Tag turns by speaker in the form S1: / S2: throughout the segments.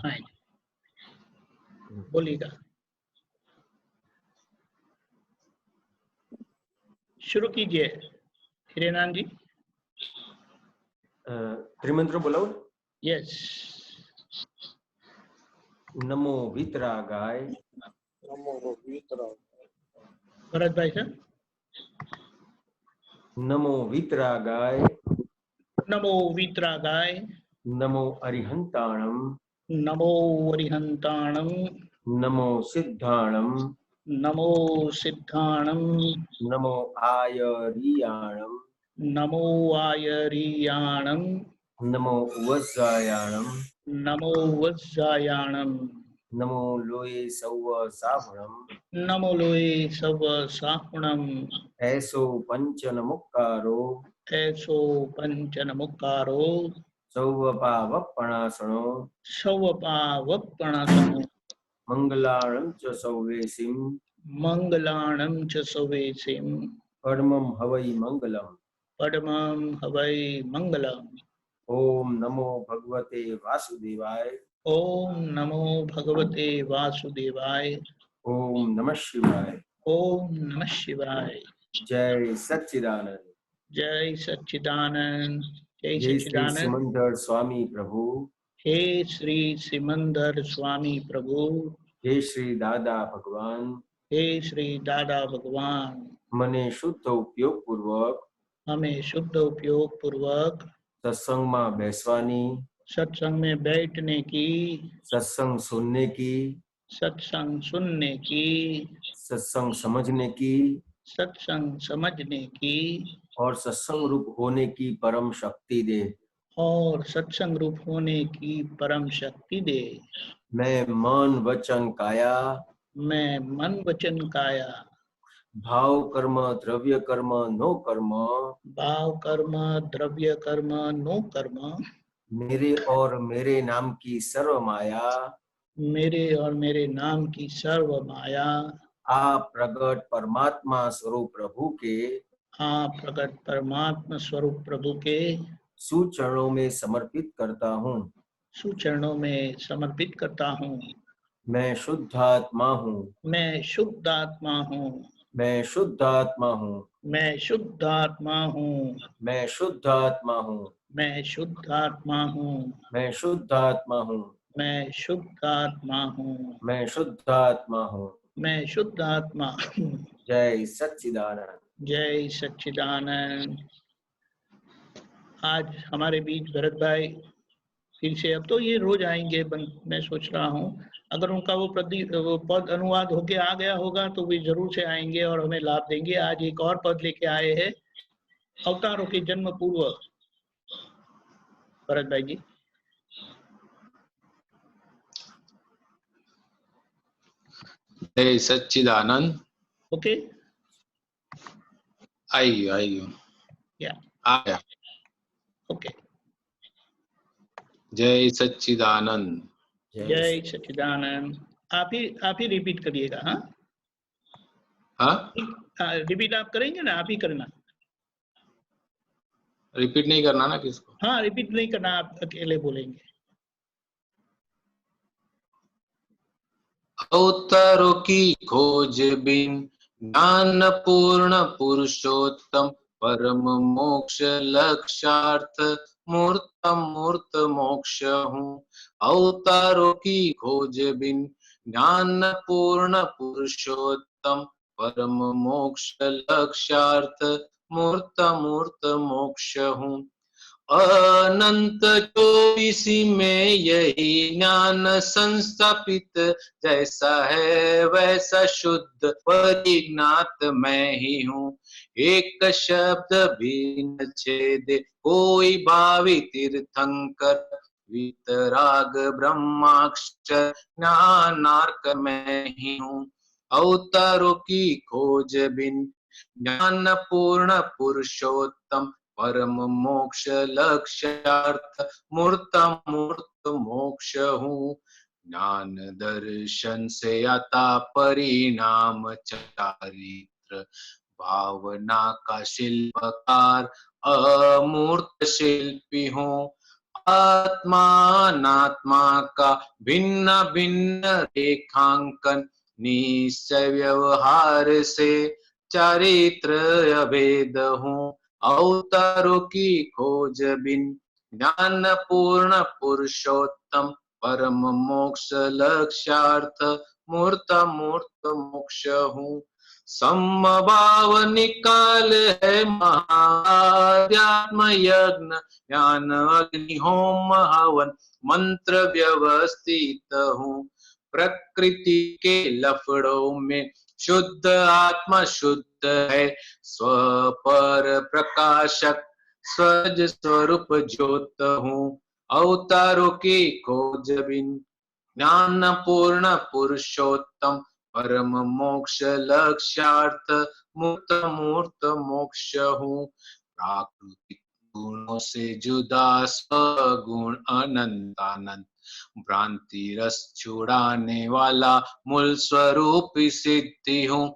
S1: Fine, बोलिएगा, शुरू कीजिए हिरेनान जी।
S2: त्रिमंत्र बोलो।
S1: यस।
S2: नमो वीतरागाय।
S3: नमो वीतरागाय।
S1: भरत भाई सर।
S2: नमो वीतरागाय।
S1: नमो वीतरागाय।
S2: नमो अरिहंताणम।
S1: नमो अरिहंताणम।
S2: नमो सिद्धाणम।
S1: नमो सिद्धाणम।
S2: नमो आयरियाणम।
S1: नमो आयरियाणम।
S2: नमो वज्रायाणम।
S1: नमो वज्रायाणम।
S2: नमो लोये सौव सावणम।
S1: नमो लोये सव साहुणम।
S2: ऐसो पंचन मुक्कारो।
S1: ऐसो पंचन मुक्कारो।
S2: सौवपावपणासनो।
S1: सवपावपणासनो।
S2: मंगलाणं च सौवेसिं।
S1: मंगलाणं च सवेसिं।
S2: परमं हवै मंगलम्।
S1: परमं हवै मंगलम्।
S2: ओम नमो भगवते वासुदेवाय।
S1: ओम नमो भगवते वासुदेवाय।
S2: ओम नमः शिवाय।
S1: ओम नमः शिवाय।
S2: जय सच्चिदानंद।
S1: जय सच्चिदानंद। जय
S2: जय श्री
S1: सच्चिदानंद।
S2: सिमंदर स्वामी प्रभु।
S1: हे श्री सिमंदर स्वामी प्रभु।
S2: हे श्री दादा भगवान।
S1: हे श्री दादा भगवान।
S2: मने शुद्ध उपयोग पूर्वक
S1: हमें शुद्ध उपयोग पूर्वक
S2: सत्संग में बैसवानी,
S1: सत्संग में बैठने की,
S2: सत्संग सुनने की,
S1: सत्संग सुनने की,
S2: सत्संग समझने की
S1: सत्संग समझने की
S2: और सत्संग रूप होने की परम शक्ति दे।
S1: और सत्संग रूप होने की परम शक्ति दे।
S2: मैं मन वचन काया,
S1: मैं मन वचन काया,
S2: भाव कर्म द्रव्य कर्म नो कर्म,
S1: भाव कर्म द्रव्य कर्म नो कर्म,
S2: मेरे और मेरे नाम की सर्व माया,
S1: मेरे और मेरे नाम की सर्व माया,
S2: आप प्रगट परमात्मा स्वरूप प्रभु के
S1: आप प्रकट परमात्मा स्वरूप प्रभु के
S2: सुचरणों में समर्पित करता हूँ।
S1: सुचरणों में समर्पित करता हूँ।
S2: मैं शुद्धात्मा हूँ।
S1: मैं शुद्ध आत्मा हूँ।
S2: मैं शुद्धात्मा हूँ।
S1: मैं शुद्ध आत्मा हूँ।
S2: मैं शुद्धात्मा हूँ।
S1: मैं शुद्ध आत्मा हूँ।
S2: मैं शुद्धात्मा हूँ।
S1: मैं शुद्ध आत्मा हूँ।
S2: मैं शुद्धात्मा हूँ।
S1: मैं शुद्ध आत्मा हूँ।
S2: जय सच्चिदानंद।
S1: जय सच्चिदानंद। आज हमारे बीच भरत भाई फिर से, अब तो ये रोज आएंगे, मैं सोच रहा हूँ अगर उनका वो पद अनुवाद होके आ गया होगा तो वे जरूर से आएंगे और हमें लाभ देंगे। आज एक और पद लेके आए हैं, अवतारों के जन्म पूर्व। भरत भाई जी।
S4: जय सच्चिदानंद।
S1: ओके,
S4: आइयो
S1: या
S4: आया।
S1: ओके।
S4: जय सच्चिदानंद।
S1: जय सच्चिदानंद। आप ही रिपीट करिएगा। हाँ
S4: हाँ,
S1: रिपीट आप करेंगे ना, आप ही करना।
S4: रिपीट नहीं करना ना किसको?
S1: हाँ, रिपीट नहीं करना, आप अकेले बोलेंगे।
S4: अवतारों की खोज बिन ज्ञान पूर्ण पुरुषोत्तम परम मोक्ष लक्ष्यार्थ मूर्त मूर्त मोक्ष हूँ। अवतारों की खोज बिन ज्ञान पूर्ण पुरुषोत्तम परम मोक्ष लक्ष्यार्थ मूर्त मूर्त मोक्ष हूँ। अनंत 24 में यही ज्ञान संस्थापित, जैसा है वैसा शुद्ध परिज्ञात मैं ही हूँ। एक शब्द भी न छेदे कोई भावी तीर्थंकर, वीतराग ब्रह्माक्षर ज्ञानार्क मैं ही हूँ। अवतारों की खोज बिन ज्ञान पूर्ण पुरुषोत्तम परम मोक्ष लक्ष्यार्थ मूर्त मूर्त मोक्ष हूँ। ज्ञान दर्शन से आता परिणाम चारित्र, भावना का शिल्पकार अमूर्त शिल्पी हूँ। आत्मा अनात्मा का भिन्न भिन्न रेखांकन निश्चय व्यवहार से चरित्र अभेद हूँ। अवतारों की खोज बिन ज्ञान पूर्ण पुरुषोत्तम परम मोक्ष लक्ष्यार्थ मूर्त मूर्त मोक्ष हूँ। समभाव निकाल है महाध्यात्म यज्ञ ज्ञान अग्नि होम हवन मंत्र व्यवस्थित हूँ। प्रकृति के लफड़ों में शुद्ध आत्मा शुद्ध है। स्वपर प्रकाशक स्वज स्वरूप ज्योत हूँ। अवतारों की खोज बिन ज्ञान पूर्ण पुरुषोत्तम परम मोक्ष लक्ष्यार्थ मूर्त मूर्त मोक्ष हूँ। प्राकृतिक गुणों से जुदा स्वगुण अनंत आनंद भ्रांति रस छुड़ाने वाला मूल स्वरूप सिद्धि हूँ।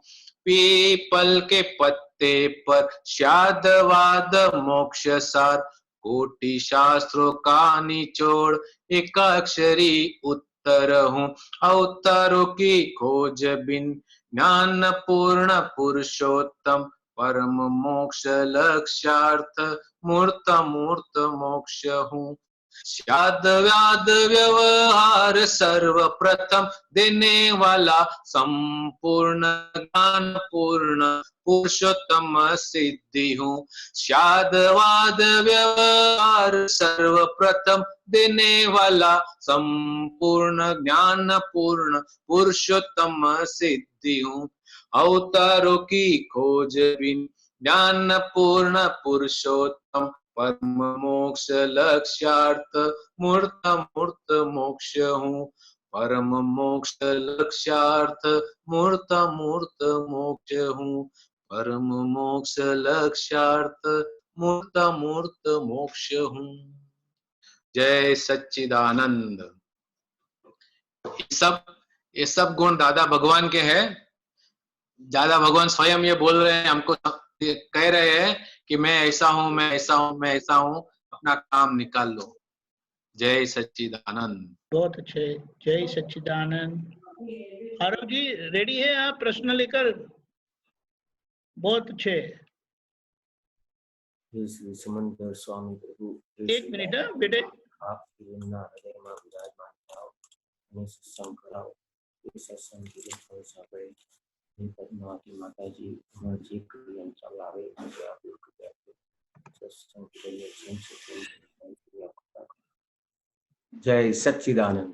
S4: पीपल के पत्ते पर शादवाद मोक्ष सार कोटि शास्त्रों का निचोड़ एक अक्षरी उत्तर हूँ। अवतारों की खोज बिन ज्ञान पूर्ण पुरुषोत्तम परम मोक्ष लक्ष्यार्थ मूर्त मूर्त मोक्ष हूँ। शाद व्याद व्यवहार सर्वप्रथम देने वाला संपूर्ण ज्ञान पूर्ण पुरुषोत्तम सिद्धि हूँ। शादवाद व्यवहार सर्वप्रथम देने वाला संपूर्ण ज्ञान पूर्ण पुरुषोत्तम सिद्धि हूँ। अवतारों की खोज बिन ज्ञान पूर्ण पुरुषोत्तम परम मोक्ष लक्ष्यार्थ मूर्त मूर्त मोक्ष हूँ। परम मोक्ष लक्ष्यार्थ मूर्त मूर्त मोक्ष हूँ। परम मोक्ष लक्ष्यार्थ मूर्त मूर्त मोक्ष हूँ। जय सच्चिदानंद। ये सब गुण दादा भगवान के हैं। दादा भगवान स्वयं ये बोल रहे हैं, हमको कह रहे हैं कि मैं ऐसा हूं, मैं ऐसा हूं, मैं ऐसा हूं, अपना काम निकाल लो। जय सच्चिदानंद।
S1: बहुत अच्छे, जय सच्चिदानंद। आरव जी रेडी है आप प्रश्न लेकर? बहुत अच्छे।
S2: समंदर स्वामी प्रभु
S1: एक मिनट है बेटे,
S2: आप हृदय में विराजमान जाओ, सत्संग कराओ, सत्संग के लिए भरोसा करें। पद्मावती माता जी जी क्रिया चलावे, सत्संग के लिए जय सच्चिदानंद।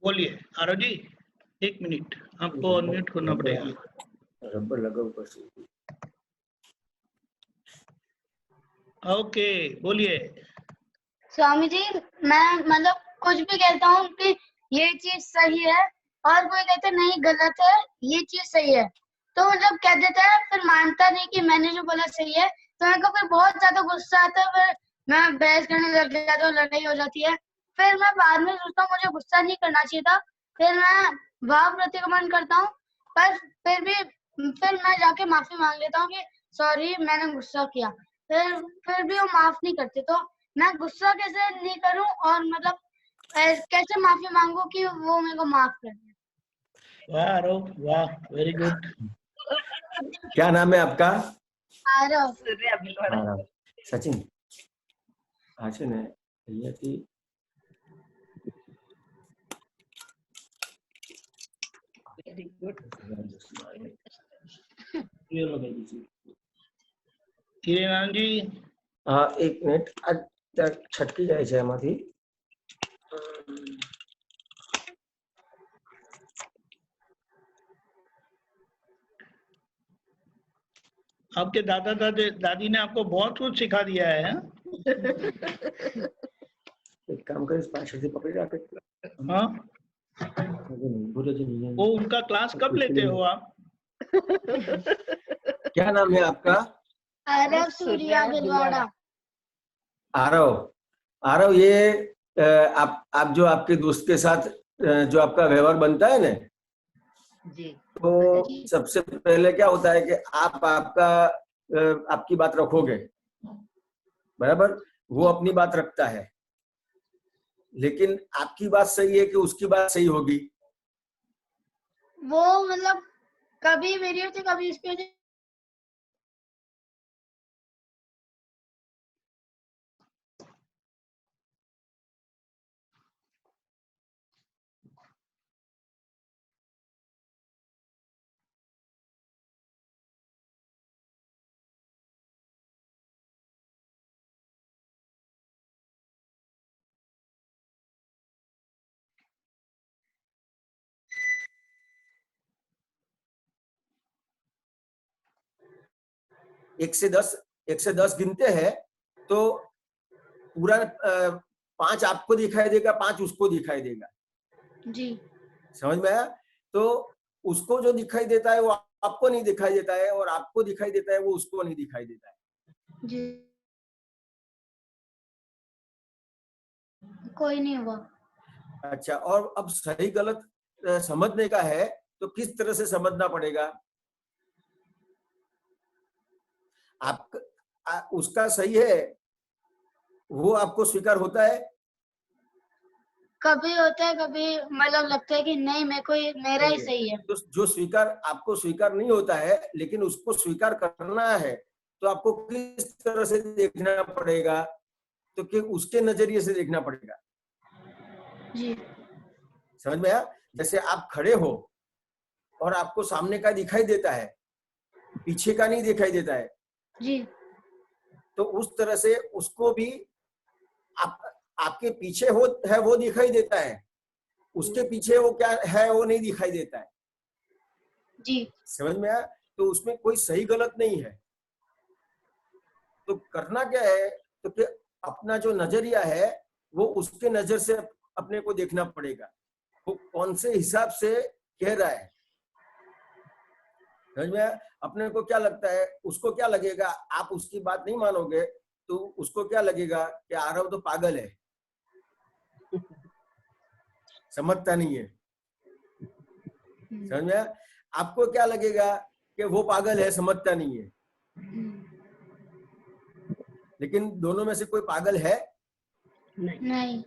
S1: बोलिए आरव जी। एक मिनट आपको अनम्यूट करना पड़ेगा।
S2: रबर लगाओ बस।
S1: ओके बोलिए।
S5: स्वामी जी मैं मतलब कुछ भी कहता हूँ कि ये चीज सही है और कोई कहते नहीं गलत है, ये चीज सही है, तो मतलब कह देता है, फिर मानता नहीं कि मैंने जो बोला सही है, तो मेरे को फिर बहुत ज्यादा गुस्सा आता है, फिर मैं बहस करने लग जाता हूँ, लड़ाई हो जाती है। फिर मैं बाद में सोचता हूँ मुझे गुस्सा नहीं करना चाहिए था, फिर मैं भाव प्रतिक्रमण करता हूँ, पर फिर मैं जाके माफी मांग लेता हूँ कि सॉरी मैंने गुस्सा किया, फिर भी वो माफ नहीं करते। तो मैं गुस्सा कैसे नहीं करूं और मतलब कैसे माफी मांगू कि वो मेरे को माफ कर दे।
S1: वाह आरव, वाह, वेरी गुड।
S2: क्या नाम है आपका?
S5: आरव।
S2: सचिन આજે ને અહીંયાથી
S6: વેરી ગુડ।
S1: હિરેનાન जी
S2: हाँ एक मिनट छटकी जाए છે એમાંથી।
S1: आपके दादा दादी ने आपको बहुत कुछ सिखा दिया है।
S2: एक काम कर, इस पास से पकड़ जाके।
S1: हाँ वो उनका क्लास कब लेते हो आप?
S2: क्या नाम है आपका?
S5: आरव सूर्या भिलवाड़ा।
S2: आरव, आरव ये आप जो आपके दोस्त के साथ जो आपका व्यवहार बनता है ना
S6: जी,
S2: तो सबसे पहले क्या होता है कि आप आपका
S7: आपकी बात रखोगे, बराबर, वो अपनी बात रखता है, लेकिन आपकी बात सही है कि उसकी बात सही होगी?
S5: वो मतलब कभी मेरी होती कभी उसकी होती।
S7: एक से दस गिनते हैं तो पूरा 5 आपको दिखाई देगा, 5 उसको दिखाई देगा।
S5: जी
S7: समझ में आया? तो उसको जो दिखाई देता है वो आपको नहीं दिखाई देता है, और आपको दिखाई देता है वो उसको नहीं दिखाई देता है।
S5: जी कोई नहीं हुआ।
S7: अच्छा, और अब सही गलत समझने का है तो किस तरह से समझना पड़ेगा? उसका सही है वो आपको स्वीकार होता है?
S5: कभी होता है, कभी मतलब लगता है कि नहीं मेरे को मेरा ही सही है।
S7: तो जो आपको स्वीकार नहीं होता है लेकिन उसको स्वीकार करना है, तो आपको किस तरह से देखना पड़ेगा? तो कि उसके नजरिए से देखना पड़ेगा।
S5: जी
S7: समझ में आया? जैसे आप खड़े हो और आपको सामने का दिखाई देता है, पीछे का नहीं दिखाई देता है,
S5: जी
S7: तो उस तरह से उसको भी आपके पीछे है वो दिखाई देता है, उसके पीछे वो क्या है वो नहीं दिखाई देता है।
S5: जी
S7: समझ में आया? तो उसमें कोई सही गलत नहीं है। तो करना क्या है, तो कि अपना जो नजरिया है वो उसके नजर से अपने को देखना पड़ेगा, वो कौन से हिसाब से कह रहा है। समझ में आया? अपने को क्या लगता है, उसको क्या लगेगा, आप उसकी बात नहीं मानोगे तो उसको क्या लगेगा कि आरव तो पागल है, समझता नहीं है। समझ में आया? आपको क्या लगेगा कि वो पागल है, समझता नहीं है। लेकिन दोनों में से कोई पागल है?
S5: नहीं।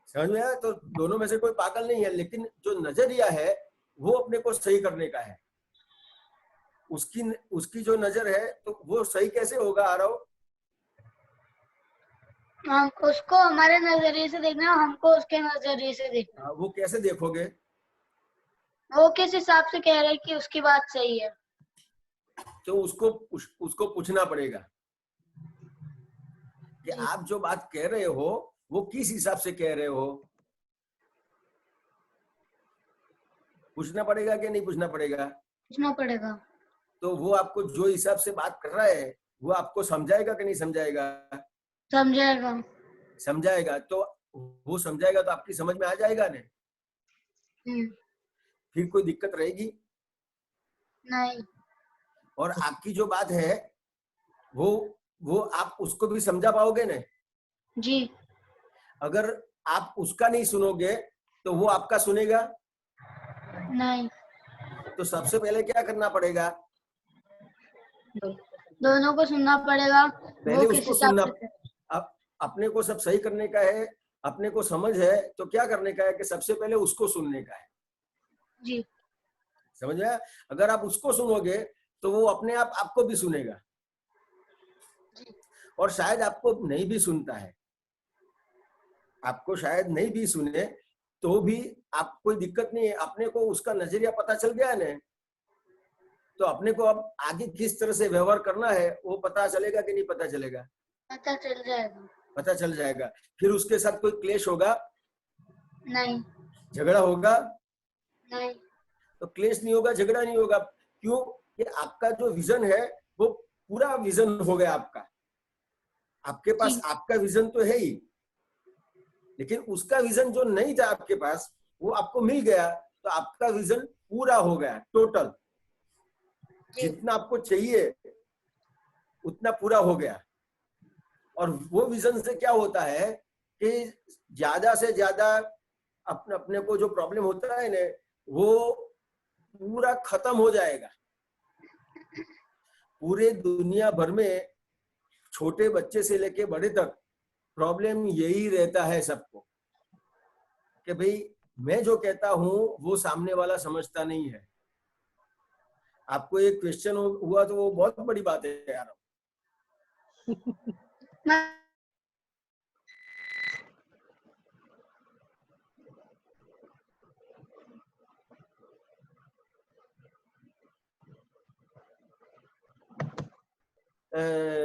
S7: समझ में आया? तो दोनों में से कोई पागल नहीं है, लेकिन जो नजरिया है वो अपने को सही करने का है। उसकी जो नजर है तो वो सही कैसे होगा आरव?
S5: हम उसको हमारे नजरिए से देखना, हमको उसके नजरिए से देखना।
S7: वो कैसे देखोगे?
S5: वो किस हिसाब से कह रहे हैं कि उसकी बात सही है,
S7: तो उसको पूछना पड़ेगा कि आप जो बात कह रहे हो वो किस हिसाब से कह रहे हो। पूछना पड़ेगा कि नहीं पूछना पड़ेगा?
S5: पूछना पड़ेगा।
S7: तो वो आपको जो हिसाब से बात कर रहा है वो आपको समझाएगा कि नहीं समझाएगा?
S5: समझाएगा।
S7: समझाएगा। तो वो समझाएगा तो आपकी समझ में आ जाएगा ना, फिर कोई दिक्कत रहेगी
S5: नहीं।
S7: और आपकी जो बात है वो आप उसको भी समझा पाओगे ना।
S5: जी
S7: अगर आप उसका नहीं सुनोगे तो वो आपका सुनेगा?
S5: नहीं।
S7: तो सबसे पहले क्या करना पड़ेगा?
S5: दोनों को सुनना पड़ेगा।
S7: पहले
S5: वो किस
S7: उसको
S5: हिसाब
S7: सुनना।
S5: से
S7: अब अपने को सब सही करने का है, अपने को समझ है, तो क्या करने का है कि सबसे पहले उसको सुनने का है।
S5: जी
S7: समझ में आया? अगर आप उसको सुनोगे तो वो अपने आप आपको भी सुनेगा, और शायद आपको नहीं भी सुनता है, आपको शायद नहीं भी सुने तो भी आप कोई दिक्कत नहीं है। अपने को उसका नजरिया पता चल गया है ना, तो अपने को अब आगे किस तरह से व्यवहार करना है वो पता चलेगा कि नहीं पता चलेगा?
S5: पता चल जाएगा।
S7: पता चल जाएगा। फिर उसके साथ कोई क्लेश होगा?
S5: नहीं।
S7: झगड़ा होगा?
S5: नहीं।
S7: तो क्लेश नहीं होगा, झगड़ा नहीं होगा। क्यों? कि आपका जो विजन है वो पूरा विजन हो गया आपका। आपके पास आपका विजन तो है ही, लेकिन उसका विजन जो नहीं था आपके पास वो आपको मिल गया, तो आपका विजन पूरा हो गया, टोटल जितना आपको चाहिए उतना पूरा हो गया। और वो विजन से क्या होता है कि ज्यादा से ज्यादा अपने को जो प्रॉब्लम होता है ना वो पूरा खत्म हो जाएगा। पूरे दुनिया भर में छोटे बच्चे से लेके बड़े तक प्रॉब्लम यही रहता है सबको कि भाई मैं जो कहता हूं वो सामने वाला समझता नहीं है। आपको एक क्वेश्चन हुआ तो वो बहुत बड़ी बात है यार।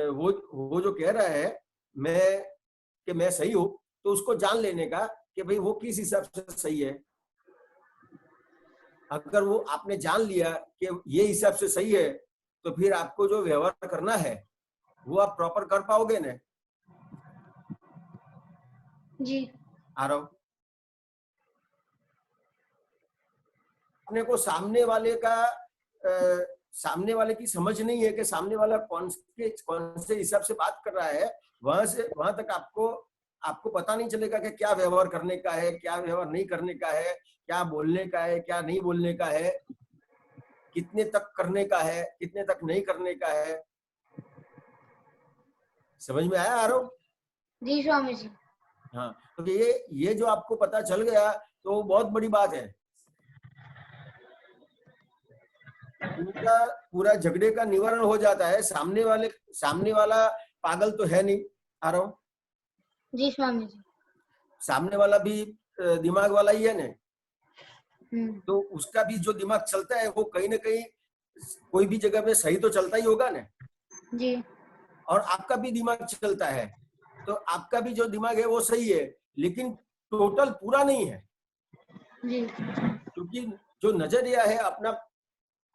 S7: वो जो कह रहा है मैं सही हूं, तो उसको जान लेने का कि भाई वो किस हिसाब से सही है। अगर वो आपने जान लिया कि ये हिसाब से सही है, तो फिर आपको जो व्यवहार करना है वो आप प्रॉपर कर पाओगे ना।
S5: जी
S7: आ रहा हूं। अपने को सामने वाले की समझ नहीं है कि सामने वाला कौन से हिसाब से बात कर रहा है। वहां तक आपको पता नहीं चलेगा कि क्या व्यवहार करने का है, क्या व्यवहार नहीं करने का है, क्या बोलने का है, क्या नहीं बोलने का है, कितने तक करने का है, कितने तक नहीं करने का है। समझ में आया आरोप?
S5: जी स्वामी जी।
S7: हाँ, तो ये जो आपको पता चल गया तो बहुत बड़ी बात है। पूरा झगड़े का निवारण हो जाता है। सामने वाला पागल तो है नहीं। आ रहा हूँ?
S5: जी स्वामी जी।
S7: सामने वाला भी दिमाग वाला ही है ना। तो उसका भी जो दिमाग चलता है वो कहीं ना कहीं कोई भी जगह पे सही तो चलता ही होगा ना
S5: जी।
S7: और आपका भी दिमाग चलता है, तो आपका भी जो दिमाग है वो सही है, लेकिन टोटल पूरा नहीं है
S5: जी।
S7: क्योंकि जो नजरिया है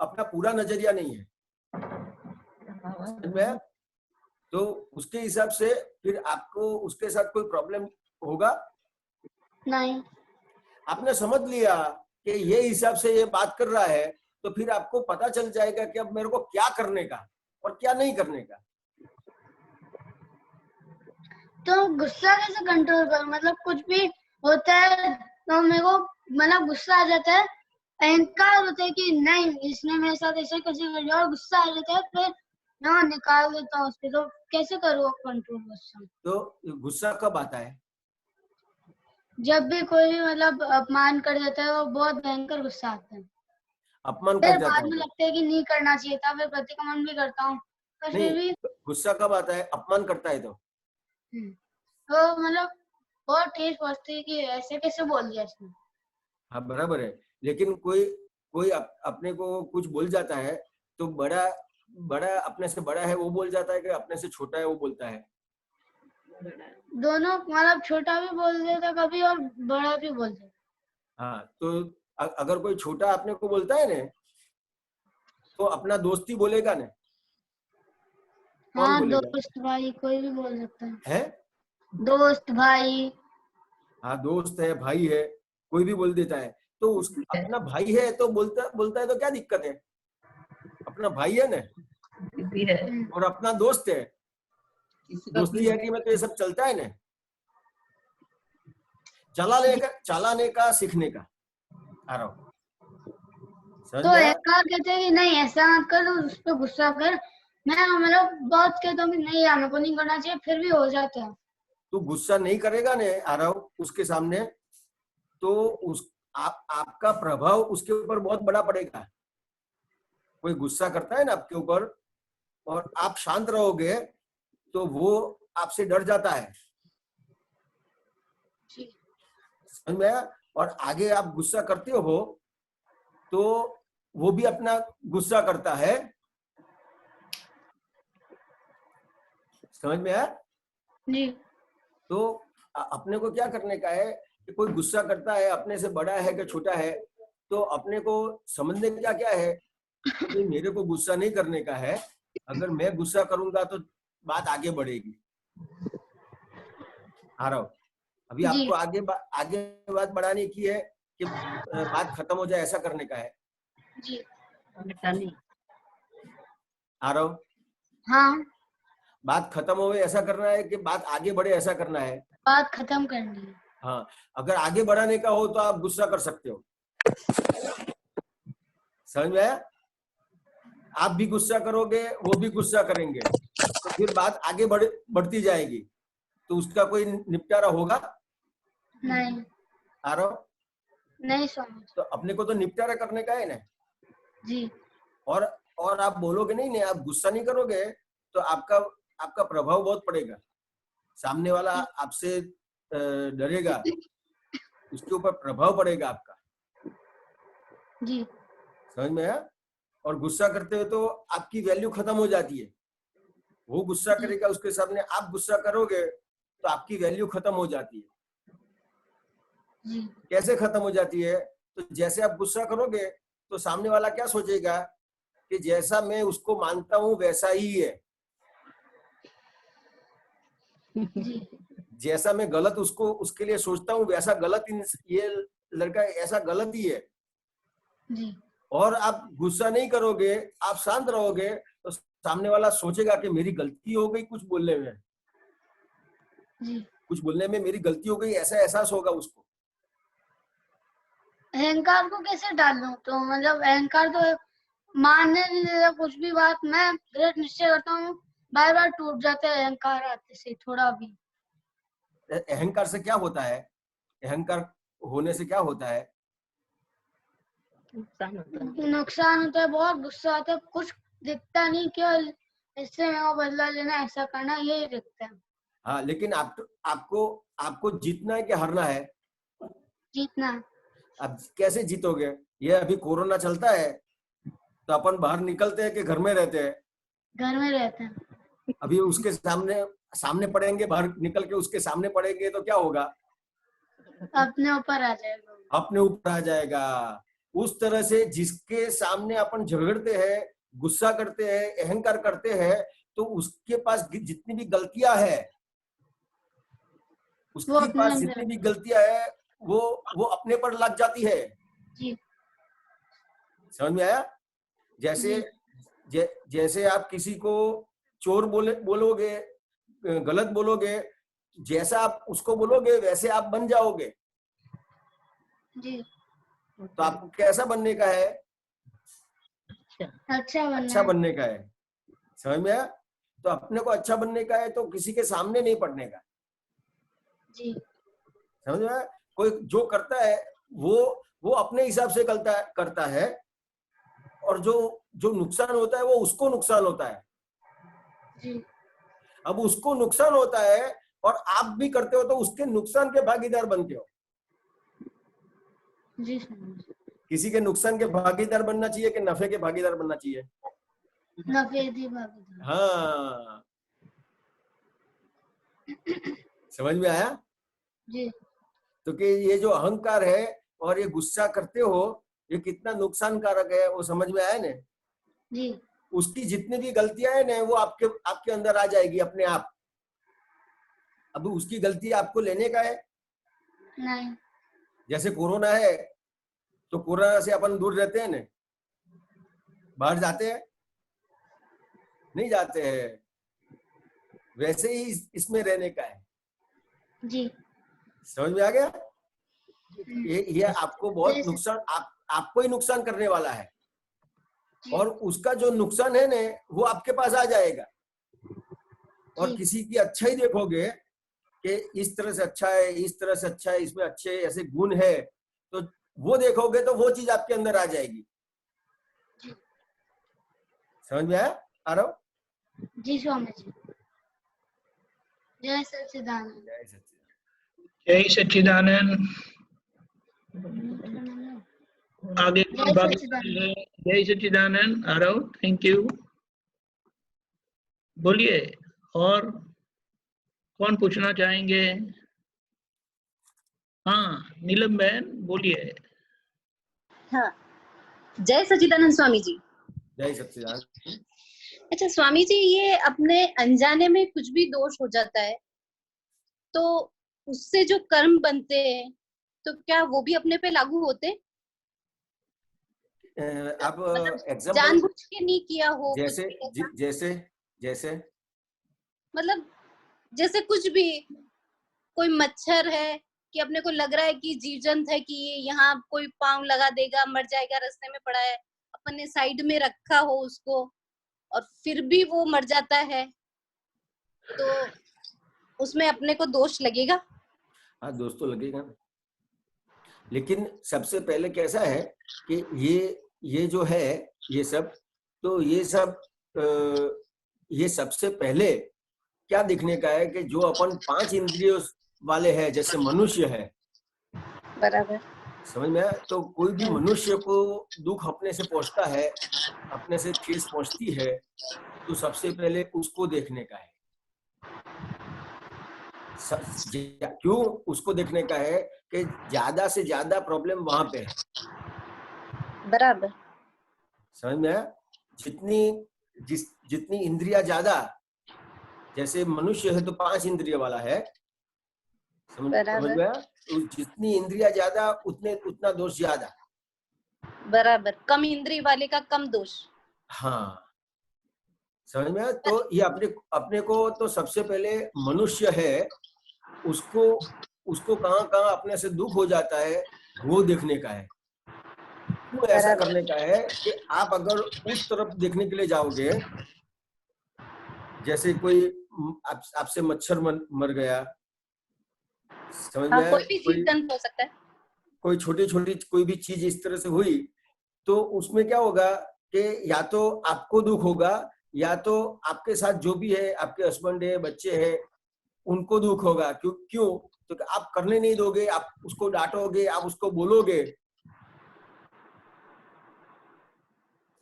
S7: अपना पूरा नजरिया नहीं है। तो उसके हिसाब से फिर आपको उसके साथ कोई प्रॉब्लम होगा
S5: नहीं।
S7: आपने समझ लिया कि ये हिसाब से ये बात कर रहा है, तो फिर आपको पता चल जाएगा कि अब मेरे को क्या करने का और क्या नहीं करने का।
S5: तो गुस्सा कैसे कंट्रोल करूं? मतलब कुछ भी होता है तो मेरे को मतलब गुस्सा आ जाता है, अहंकार होता है कि नहीं इसने मेरे साथ ऐसे कैसे कर दिया, और गुस्सा आ जाता है, फिर मैं निकाल देता हूँ उसके। तो कैसे करूँ कंट्रोल गुस्सा?
S7: तो गुस्सा कब आता है?
S5: जब भी कोई भी मतलब अपमान कर देता है, वो बहुत भयंकर गुस्सा आता है।
S7: अपमान
S5: फिर
S7: कर जाता
S5: बाद
S7: है
S5: में
S7: तो?
S5: लगता है कि नहीं करना चाहिए था, फिर प्रतिक्रमण भी करता हूँ, पर
S7: नहीं,
S5: फिर भी
S7: गुस्सा कब आता है? अपमान करता है तो?
S5: तो मतलब बहुत ठेस पहुंचती है कि ऐसे कैसे बोल दिया इसने।
S7: हाँ बराबर है, लेकिन कोई अपने को कुछ बोल जाता है तो बड़ा अपने से बड़ा है वो बोल जाता है कि अपने से छोटा है वो बोलता है?
S5: दोनों, मतलब छोटा भी बोल देता कभी और बड़ा भी बोल देता।
S7: हाँ, तो अगर कोई छोटा अपने को बोलता है ना तो अपना दोस्ती बोलेगा ना। कौन
S5: हाँ
S7: बोलेगा?
S5: दोस्त भाई कोई भी बोल सकता है।
S7: है?
S5: दोस्त भाई।
S7: हाँ, दोस्त है, भाई है, कोई भी बोल देता है। तो अपना भाई है तो बोलता है तो क्या दिक्कत है? अपना भाई है ना और अपना दोस्त है, दोस्ती है कि मैं तो ये सब चलता है ना। चलाने का सीखने का आ रहा हूँ।
S5: तो ऐसा कहते हैं कि नहीं ऐसा मत कर, उस पर गुस्सा कर। मैं मतलब बहुत कहता हूँ कि नहीं यार मेरे को नहीं करना चाहिए, फिर भी हो जाता है।
S7: तू गुस्सा नहीं करेगा ने आ रहा हूँ उसके सामने, तो आपका प्रभाव उसके ऊपर बहुत बड़ा पड़ेगा। कोई गुस्सा करता है ना आपके ऊपर और आप शांत रहोगे तो वो आपसे डर जाता है, समझ में आया? और आगे आप गुस्सा करते हो तो वो भी अपना गुस्सा करता है, समझ में आया?
S5: जी।
S7: तो अपने को क्या करने का है कि कोई गुस्सा करता है, अपने से बड़ा है कि छोटा है, तो अपने को समझने का क्या है कि मेरे को गुस्सा नहीं करने का है। अगर मैं गुस्सा करूंगा तो बात आगे बढ़ेगी। आ रहा हूँ अभी आपको आगे बात बढ़ाने की है कि बात खत्म हो जाए ऐसा करने का है।
S5: जी।
S7: आ रहा हूँ?
S5: हाँ,
S7: बात खत्म हो ऐसा करना है कि बात आगे बढ़े ऐसा करना है?
S5: बात खत्म करनी है।
S7: हाँ, अगर आगे बढ़ाने का हो तो आप गुस्सा कर सकते हो, समझ में आया? आप भी गुस्सा करोगे, वो भी गुस्सा करेंगे, तो फिर बात आगे बढ़ती जाएगी, तो उसका कोई निपटारा होगा?
S5: नहीं
S7: आरव,
S5: नहीं स्वामी
S7: तो अपने को तो निपटारा करने का है ना।
S5: जी।
S7: और आप बोलोगे नहीं, आप गुस्सा नहीं करोगे, तो आपका प्रभाव बहुत पड़ेगा। सामने वाला आपसे डरेगा, उसके ऊपर प्रभाव पड़ेगा आपका।
S5: जी
S7: समझ में आया? और गुस्सा करते हुए तो आपकी वैल्यू खत्म हो जाती है। वो गुस्सा करेगा, उसके सामने आप गुस्सा करोगे तो आपकी वैल्यू खत्म हो जाती है।
S5: जी
S7: कैसे खत्म हो जाती है? तो जैसे आप गुस्सा करोगे तो सामने वाला क्या सोचेगा कि जैसा मैं उसको मानता हूं वैसा ही है,
S5: जी
S7: जैसा मैं गलत उसके लिए सोचता हूँ वैसा गलत ये लड़का ऐसा गलत ही है।
S5: जी
S7: और आप गुस्सा नहीं करोगे, आप शांत रहोगे, तो सामने वाला सोचेगा कि मेरी गलती हो गई कुछ बोलने में,
S5: जी।
S7: कुछ बोलने में मेरी गलती हो गई, ऐसा एहसास होगा उसको।
S5: अहंकार को कैसे डाल दूं? तो मतलब अहंकार तो मानने नहीं देता कुछ भी बात। मैं दृढ़ निश्चय करता हूँ, बार बार टूट जाता है अहंकार आते से थोड़ा भी।
S7: अहंकार से क्या होता है? अहंकार होने से क्या होता है?
S5: नुकसान होता है, बहुत गुस्सा आता है, कुछ दिखता नहीं, केवल इससे मेरे को बदला लेना, ऐसा करना, यही दिखता है।
S7: हाँ, लेकिन आपको जीतना है कि हारना है?
S5: जीतना।
S7: अब कैसे जीतोगे? ये अभी कोरोना चलता है तो अपन बाहर निकलते हैं कि घर में रहते हैं?
S5: घर में रहते हैं।
S7: अभी उसके सामने पड़ेंगे, बाहर निकल के उसके सामने पड़ेंगे तो क्या होगा?
S5: अपने ऊपर आ जाएगा।
S7: अपने ऊपर आ जाएगा। उस तरह से जिसके सामने अपन झगड़ते हैं, गुस्सा करते हैं, अहंकार करते हैं, तो उसके पास जितनी भी गलतियां है, उसके पास जितनी भी गलतियां है वो अपने पर लग जाती है।
S5: जी।
S7: समझ में आया? जैसे आप किसी को चोर बोलोगे, गलत बोलोगे, जैसा आप उसको बोलोगे वैसे आप बन जाओगे।
S5: जी।
S7: तो आपको कैसा बनने का है? अच्छा बनने का है। समझ में आया? तो अपने को अच्छा बनने का है तो किसी के सामने नहीं पड़ने का।
S5: जी।
S7: समझ में आया? कोई जो करता है वो अपने हिसाब से करता है, और जो नुकसान होता है वो उसको नुकसान होता है।
S5: जी।
S7: अब उसको नुकसान होता है और आप भी करते हो तो उसके नुकसान के भागीदार बनते हो।
S5: जी।
S7: किसी के नुकसान के भागीदार बनना चाहिए कि नफे के भागीदार बनना चाहिए?
S5: नफे की भागीदार।
S7: हाँ, समझ में आया?
S5: जी।
S7: तो कि ये जो अहंकार है और ये गुस्सा करते हो, ये कितना नुकसानकारक है, वो समझ में आया ना?
S5: जी।
S7: उसकी जितनी भी गलतियां है ना, वो आपके अंदर आ जाएगी अपने आप। अब उसकी गलती आपको लेने का है?
S5: नहीं।
S7: जैसे कोरोना है तो कोरोना से अपन दूर रहते हैं ना, बाहर जाते हैं? नहीं जाते हैं। वैसे ही इसमें रहने का है।
S5: जी।
S7: समझ में आ गया? ये आपको बहुत नुकसान, आपको ही नुकसान करने वाला है, और उसका जो नुकसान है ना वो आपके पास आ जाएगा। और किसी की अच्छाई देखोगे कि इस तरह से अच्छा है, इस तरह से अच्छा है, इसमें अच्छे ऐसे गुण है, तो वो देखोगे तो वो चीज आपके अंदर आ जाएगी। समझ में आया आरव?
S5: जी स्वामी जी। जय सच्चिदानंद।
S7: जय सच्चिदानंद।
S1: जय सच्चिदानंद। आगे कौन भागीदार है? जय सच्चिदानंद। Aarav, thank you. बोलिए, और कौन पूछना चाहेंगे? हाँ, नीलम बहन बोलिए।
S6: हाँ, जय सच्चिदानंद स्वामी जी।
S7: जय सच्चिदानंद।
S6: अच्छा स्वामी जी, ये अपने अनजाने में कुछ भी दोष हो जाता है तो उससे जो कर्म बनते हैं तो क्या वो भी अपने पे लागू होते?
S7: आप
S6: मतलब
S7: एग्जाम्पल
S6: जानबूझ के नहीं किया हो
S7: जैसे
S6: कुछ भी ऐसा?
S7: जैसे
S6: मतलब जैसे कुछ भी, कोई मच्छर है कि अपने को लग रहा है कि जीव जंत है कि ये यहाँ कोई पाँव लगा देगा, मर जाएगा, रास्ते में पड़ा है, अपन ने साइड में रखा हो उसको और फिर भी वो मर जाता है, तो उसमें अपने को दोष लगेगा?
S7: हाँ, दोष तो लगेगा ना। लेकिन सबसे पहले कैसा है कि ये जो है ये सब, तो ये सबसे पहले क्या दिखने का है कि जो अपन 5 इंद्रियों वाले हैं, जैसे मनुष्य है,
S6: बराबर।
S7: समझ में आया? तो कोई भी मनुष्य को दुख अपने से पहुंचता है, अपने से ठेस पहुंचती है, तो सबसे पहले उसको देखने का है। क्यों उसको देखने का है कि ज्यादा से ज्यादा प्रॉब्लम वहां पे है।
S6: बराबर।
S7: समझ में आया? जितनी इंद्रिया ज्यादा, जैसे मनुष्य है तो 5 इंद्रिय वाला है, समझ में आया? तो जितनी इंद्रिया ज्यादा उतना दोष ज्यादा।
S6: बराबर, कम इंद्रिय वाले का कम दोष।
S7: हाँ, समझ में आया? तो ये अपने को तो सबसे पहले मनुष्य है, उसको कहाँ अपने से दुख हो जाता है वो देखने का है। क्यों ऐसा करने का है कि आप अगर उस तरफ देखने के लिए जाओगे, जैसे कोई आपसे मच्छर मर गया, समझ में आया?
S6: कोई भी चीज गंद हो सकता है,
S7: कोई छोटी छोटी कोई भी चीज इस तरह से हुई, तो उसमें क्या होगा कि या तो आपको दुख होगा, या तो आपके साथ जो भी है, आपके हस्बैंड है, बच्चे हैं, उनको दुख होगा। क्यों? तो आप करने नहीं दोगे, आप उसको डांटोगे, आप उसको बोलोगे।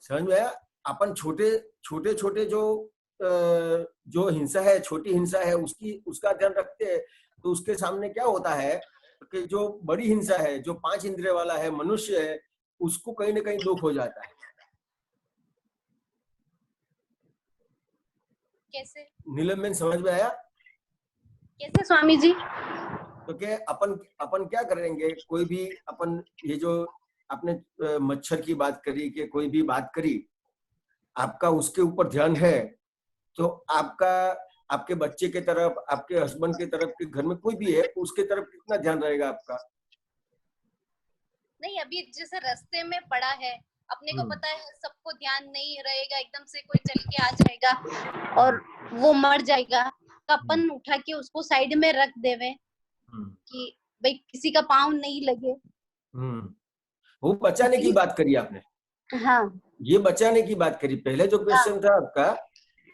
S7: समझ में आया? अपन छोटे जो हिंसा है, छोटी हिंसा है, उसका ध्यान रखते हैं, तो उसके सामने क्या होता है कि जो बड़ी हिंसा है, जो 5 इंद्रिय वाला है, मनुष्य है, उसको कहीं ना कहीं दुख हो जाता है।
S6: कैसे?
S7: नीलम, समझ में आया?
S6: कैसे स्वामी जी?
S7: तो क्या अपन क्या करेंगे, कोई भी अपन, ये जो आपने मच्छर की बात करी, कि कोई भी बात करी, आपका उसके ऊपर ध्यान है, तो आपके बच्चे के तरफ, आपके हस्बैंड के तरफ, के घर में कोई भी है, उसके तरफ कितना ध्यान रहेगा आपका?
S6: नहीं, अभी जैसे रास्ते में पड़ा है, अपने को पता है सबको ध्यान नहीं रहेगा, एकदम से कोई चल के आ जाएगा और वो मर जाएगा, तो अपन उठा के उसको साइड में रख देवे कि भाई किसी का पाँव नहीं लगे।
S7: वो बचाने की बात करी आपने।
S6: हाँ,
S7: ये बचाने की बात करी। पहले जो क्वेश्चन था आपका,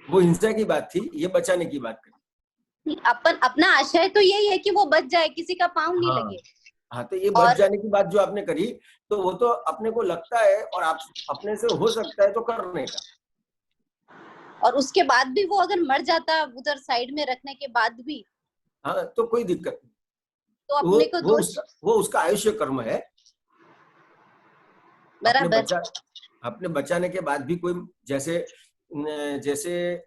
S7: वो हिंसा की बात थी, ये बचाने की बात करी।
S6: अपन अपना आशय तो यही है कि वो बच जाए, किसी का पाँव नहीं लगे।
S7: हाँ, तो ये बच जाने की बात जो आपने करी, तो वो तो अपने को लगता है, और आप अपने से हो सकता है तो करने का।
S6: और उसके बाद भी वो अगर मर जाता उधर साइड में रखने के बाद भी,
S7: हाँ, तो कोई दिक्कत नहीं,
S6: तो अपने को
S7: वो उसका आयुष्य कर्म है।
S6: बराबर।
S7: अपने बचाने के बाद भी कोई, जैसे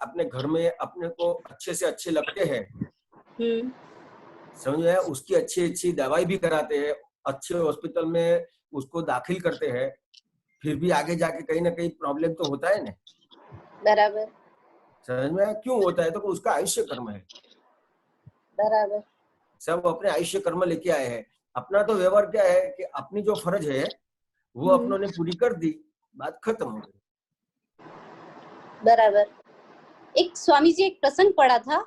S7: अपने घर में अपने को अच्छे से अच्छे लगते हैं, समझ में आया? उसकी अच्छी दवाई भी कराते हैं, अच्छे हॉस्पिटल में उसको दाखिल करते हैं, फिर भी आगे जाके कहीं ना कहीं प्रॉब्लम तो होता है ना।
S6: बराबर।
S7: समझ में आया? क्यों होता है? तो उसका आयुष्य कर्म है।
S6: बराबर।
S7: सब अपने आयुष्य कर्म लेके आए हैं। अपना तो व्यवहार क्या है कि अपनी जो फर्ज है वो अपनों ने पूरी कर दी, बात खत्म हो गई।
S6: बराबर। एक स्वामी जी एक प्रसंग पढ़ा था,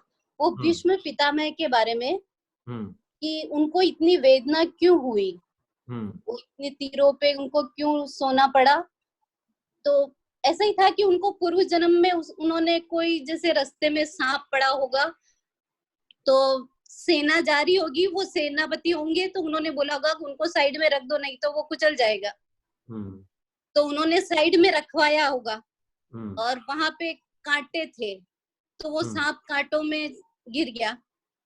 S6: वो भीष्म पितामह के बारे में, कि उनको इतनी वेदना क्यों हुई, इतने तीरों पे उनको क्यों सोना पड़ा। तो ऐसा ही था कि उनको पूर्व जन्म में उन्होंने कोई, जैसे रास्ते में सांप पड़ा होगा, तो सेना जा रही होगी, वो सेनापति होंगे, तो उन्होंने बोला होगा उनको साइड में रख दो, नहीं तो वो कुचल जाएगा। तो उन्होंने साइड में रखवाया होगा, और वहां पे कांटे थे, तो वो सांप कांटों में गिर गया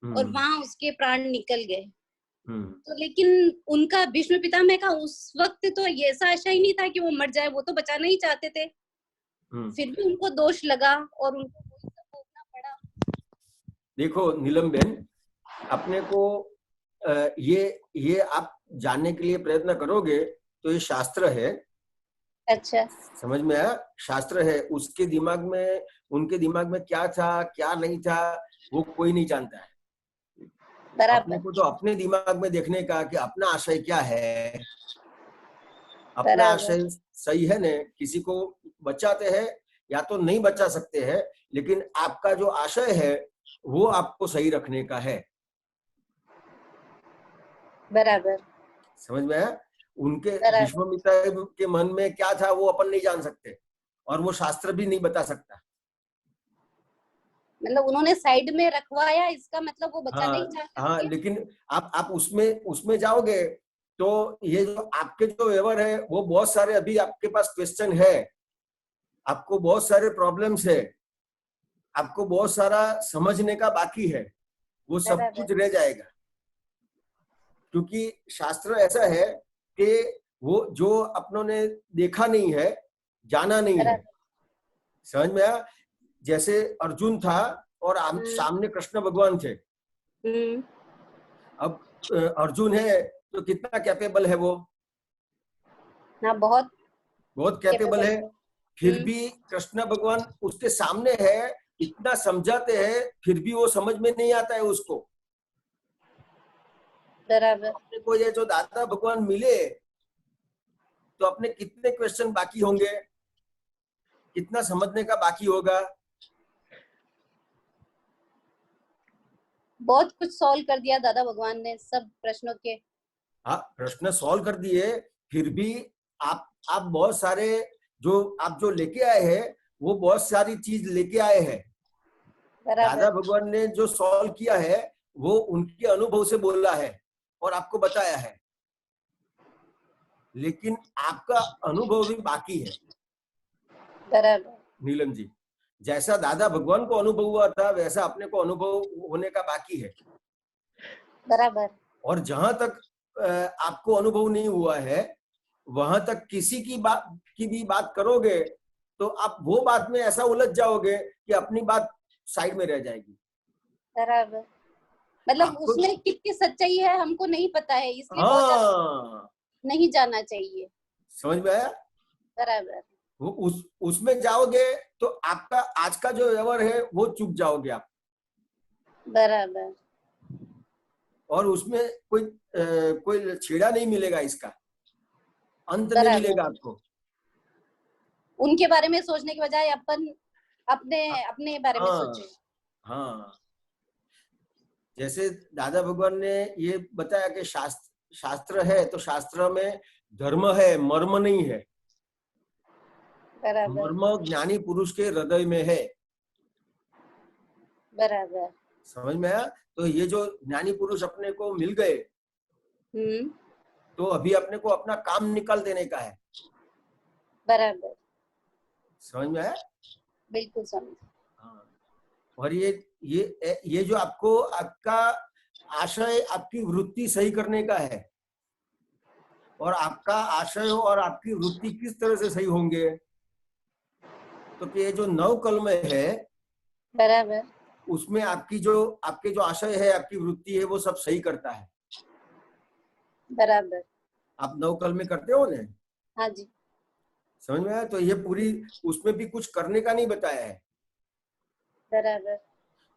S6: और वहां उसके प्राण निकल गए। तो लेकिन उनका भीष्म पितामह का उस वक्त तो ऐसा आशा ही नहीं था कि वो मर जाए, वो तो बचाना ही चाहते थे, फिर भी उनको दोष लगा और उनको वही सब भोगना पड़ा।
S7: देखो नीलम बहन, अपने को ये आप जानने के लिए प्रयत्न करोगे तो ये शास्त्र है।
S6: अच्छा, समझ
S7: में आया? शास्त्र है। उसके दिमाग में, उनके दिमाग में क्या था क्या नहीं था वो कोई नहीं जानता है। अपने को तो अपने दिमाग में देखने का कि अपना आशय क्या है, अपना आशय सही है ने, किसी को बचाते हैं या तो नहीं बचा सकते हैं, लेकिन आपका जो आशय है वो आपको सही रखने का है।
S6: बराबर।
S7: समझ में आया? उनके
S6: बराबर।
S7: विश्वामित्र के मन में क्या था वो अपन नहीं जान सकते, और वो शास्त्र भी नहीं बता सकता।
S6: मतलब उन्होंने साइड में रखवाया, इसका मतलब वो बचा नहीं चाहते।
S7: हाँ, लेकिन आप उसमें जाओगे तो ये जो आपके जो व्यवहार है वो बहुत सारे, अभी आपके पास क्वेश्चन है, आपको बहुत सारे प्रॉब्लम्स है, आपको बहुत सारा समझने का बाकी है, वो सब कुछ रह जाएगा। क्योंकि शास्त्र ऐसा है कि वो जो अपनों ने देखा नहीं है, जाना नहीं है। समझ में आया? जैसे अर्जुन था और सामने कृष्ण भगवान थे। अब अर्जुन है तो कितना कैपेबल है वो?
S6: हाँ, बहुत
S7: कैपेबल है। फिर भी कृष्ण भगवान उसके सामने है, इतना समझाते हैं, फिर भी वो समझ में नहीं आता है उसको।
S6: बराबर।
S7: अपने को ये जो दादा भगवान मिले तो अपने कितने क्वेश्चन बाकी होंगे, कितना समझने का बाकी होगा।
S6: बहुत कुछ सॉल्व कर दिया दादा भगवान ने सब प्रश्नों के।
S7: हाँ, प्रश्न सॉल्व कर दिए, फिर भी आप बहुत सारे जो लेके आए हैं वो बहुत सारी चीज लेके आए हैं। दादा भगवान ने जो सॉल्व किया है वो उनके अनुभव से बोला है और आपको बताया है, लेकिन आपका अनुभव भी बाकी है।
S6: बराबर।
S7: नीलम जी, जैसा दादा भगवान को अनुभव हुआ था वैसा अपने को अनुभव होने का बाकी है।
S6: बराबर।
S7: और जहां तक आपको अनुभव नहीं हुआ है वहां तक किसी की भी बात करोगे तो आप वो बात में ऐसा उलझ जाओगे कि अपनी बात साइड में रह जाएगी।
S6: बराबर। मतलब उसमें कितनी सच्चाई है हमको नहीं पता है, इसलिए नहीं जाना चाहिए।
S7: समझ में आया?
S6: बराबर।
S7: वो उसमें जाओगे तो आपका आज का जो व्यवहार है वो चूक जाओगे आप।
S6: बराबर।
S7: और उसमें कोई छेड़ा नहीं मिलेगा, इसका अंत नहीं मिलेगा आपको।
S6: उनके बारे में सोचने के बजाय अपन अपने बारे में सोचे।
S7: हाँ, जैसे दादा भगवान ने ये बताया कि शास्त्र है तो शास्त्र में धर्म है, मर्म नहीं है। मर्म ज्ञानी पुरुष के हृदय में है।
S6: बराबर।
S7: समझ में आया? तो ये जो ज्ञानी पुरुष अपने को मिल गए तो अभी अपने को अपना काम निकाल देने का है।
S6: बराबर।
S7: समझ में आया?
S6: बिल्कुल समझ।
S7: हाँ, और ये जो आपका आशय, आपकी वृत्ति सही करने का है, और आपका आशय और आपकी वृत्ति किस तरह से सही होंगे, तो कि ये जो 9 कलम है
S6: बराबर,
S7: उसमें आपके जो आशय है, आपकी वृत्ति है, वो सब सही करता है।
S6: बराबर।
S7: आप 9 कलम करते हो ना?
S6: हाँ जी।
S7: समझ में आया? तो ये पूरी उसमें भी कुछ करने का नहीं बताया है।
S6: बराबर।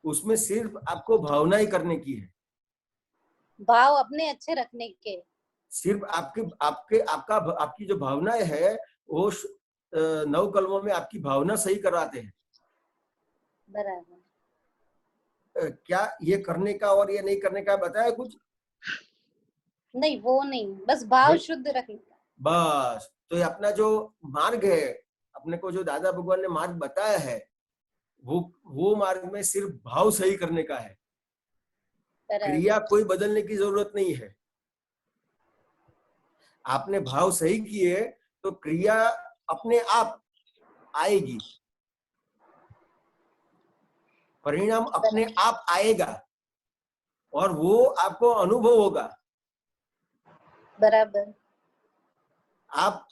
S7: उसमें सिर्फ आपको भावना ही करने की है,
S6: भाव अपने अच्छे रखने के। सिर्फ
S7: आपकी जो भावनाएं है वो 9 कलमों में आपकी भावना सही कराते हैं।
S6: बराबर।
S7: क्या ये करने का और ये नहीं करने का बताया कुछ?
S6: नहीं, वो नहीं, बस भाव शुद्ध रखने का
S7: बस। तो ये अपना जो मार्ग है, अपने को जो दादा भगवान ने मार्ग बताया है, वो मार्ग में सिर्फ भाव सही करने का है। क्रिया कोई बदलने की जरूरत नहीं है। आपने भाव सही किए तो क्रिया अपने आप आएगी, परिणाम अपने आप आएगा और वो आपको अनुभव होगा।
S6: बराबर।
S7: आप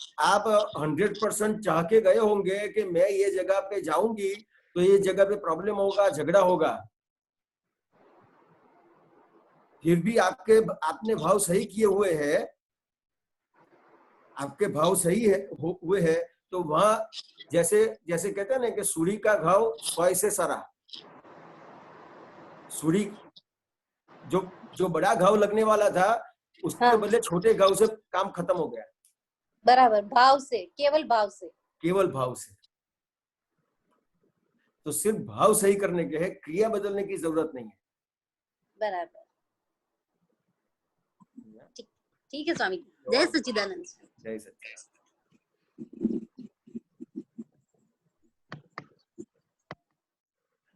S7: 100% चाह के गए होंगे कि मैं ये जगह पे जाऊंगी तो ये जगह पे प्रॉब्लम होगा, झगड़ा होगा, फिर भी आपने भाव सही किए हुए हैं, आपके भाव सही हुए हैं, तो वहां जैसे कहते हैं ना कि सूरी का घाव 100 से सरा। सूरी जो बड़ा घाव लगने वाला था उसके बदले छोटे घाव से काम खत्म हो गया।
S6: बराबर, भाव से, केवल भाव से,
S7: केवल भाव से। तो सिर्फ भाव सही करने के है, क्रिया बदलने की जरूरत नहीं है।
S6: बराबर, ठीक है स्वामी। जय सच्चिदानंद।
S7: जय सच्चिदानंद।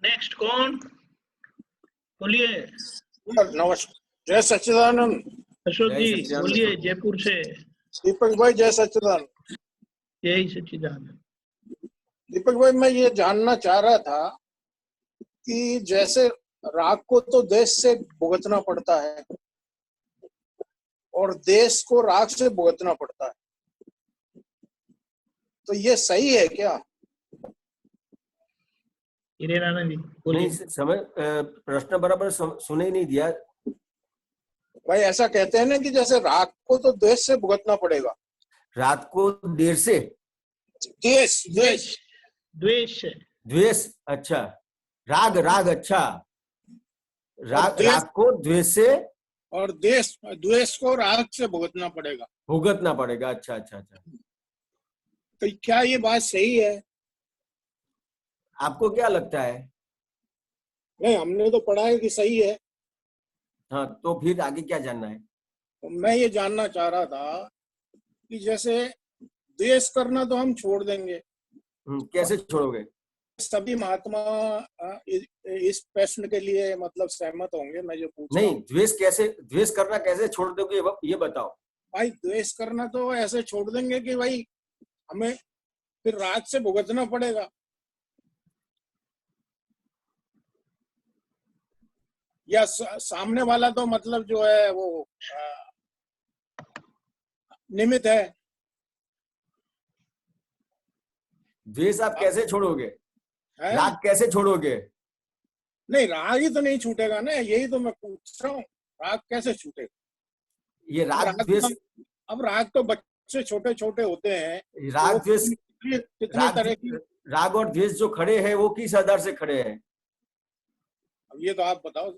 S1: नेक्स्ट कौन बोलिए?
S3: नमस्कार, जय सच्चिदानंद।
S1: अशोक
S7: जय
S1: जी
S7: सच्चिदानंद।
S1: बोलिए, जयपुर से।
S3: दीपक भाई जय सच्चिदानंद।
S1: जय सच्चिदानंद।
S3: दीपक भाई मैं ये जानना चाह रहा था कि जैसे राग को तो देश से भुगतना पड़ता है और देश को राग से भुगतना पड़ता है, तो ये सही है क्या?
S1: हिरेनानंद जी बोलिए।
S7: नहीं समझ, प्रश्न बराबर सुने ही नहीं दिया।
S3: भाई ऐसा कहते हैं ना कि जैसे राग को तो देश से भुगतना पड़ेगा।
S7: रात को देर से,
S3: देश देश
S1: द्वेष
S7: द्वेष, अच्छा, राग राग, अच्छा, राग
S3: द्वेष-
S7: राग को द्वेष से
S3: और देश द्वेष को राग से भुगतना पड़ेगा।
S7: भुगतना पड़ेगा, अच्छा अच्छा अच्छा।
S3: तो क्या ये बात सही है?
S7: आपको क्या लगता है?
S3: नहीं, हमने तो पढ़ा है कि सही है।
S7: हाँ, तो फिर आगे क्या जानना है?
S3: तो मैं ये जानना चाह रहा था कि जैसे द्वेष करना तो हम छोड़ देंगे,
S7: कैसे छोड़ोगे?
S3: सभी महात्मा इस प्रश्न के लिए मतलब सहमत होंगे। मैं जो पूछ रहा
S7: नहीं,
S3: हूं,
S7: द्वेष कैसे, द्वेष करना कैसे छोड़ दोगे ये बताओ।
S3: भाई द्वेष करना तो ऐसे छोड़ देंगे कि भाई हमें फिर राग से भुगतना पड़ेगा, या सामने वाला तो मतलब जो है वो निमित्त है।
S7: द्वेष आप कैसे छोड़ोगे?
S3: है?
S7: राग कैसे छोड़ोगे?
S3: नहीं, राग ही तो नहीं छूटेगा ना, यही तो मैं पूछ रहा हूँ, राग कैसे छूटेगा?
S7: ये राग द्वेष,
S3: अब राग तो बच्चे छोटे छोटे होते हैं,
S7: राग द्वेष,
S3: कितनी तरह की।
S7: राग और द्वेष जो खड़े हैं वो किस आधार से खड़े हैं?
S3: अब ये तो आप बताओ।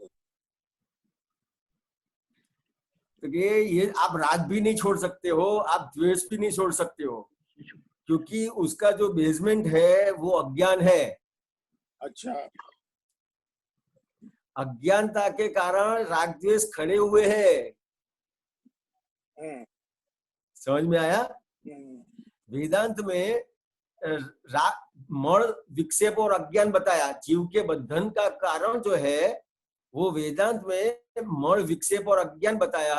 S7: तो ये आप राग भी नहीं छोड़ सकते हो, आप द्वेष भी नहीं छोड़ सकते हो, क्योंकि उसका जो बेसमेंट है वो अज्ञान है।
S3: अच्छा,
S7: अज्ञानता के कारण राग द्वेष खड़े हुए हैं। समझ में आया? वेदांत में मण विक्षेप और अज्ञान बताया। जीव के बंधन का कारण जो है वो वेदांत में मण विक्षेप और अज्ञान बताया,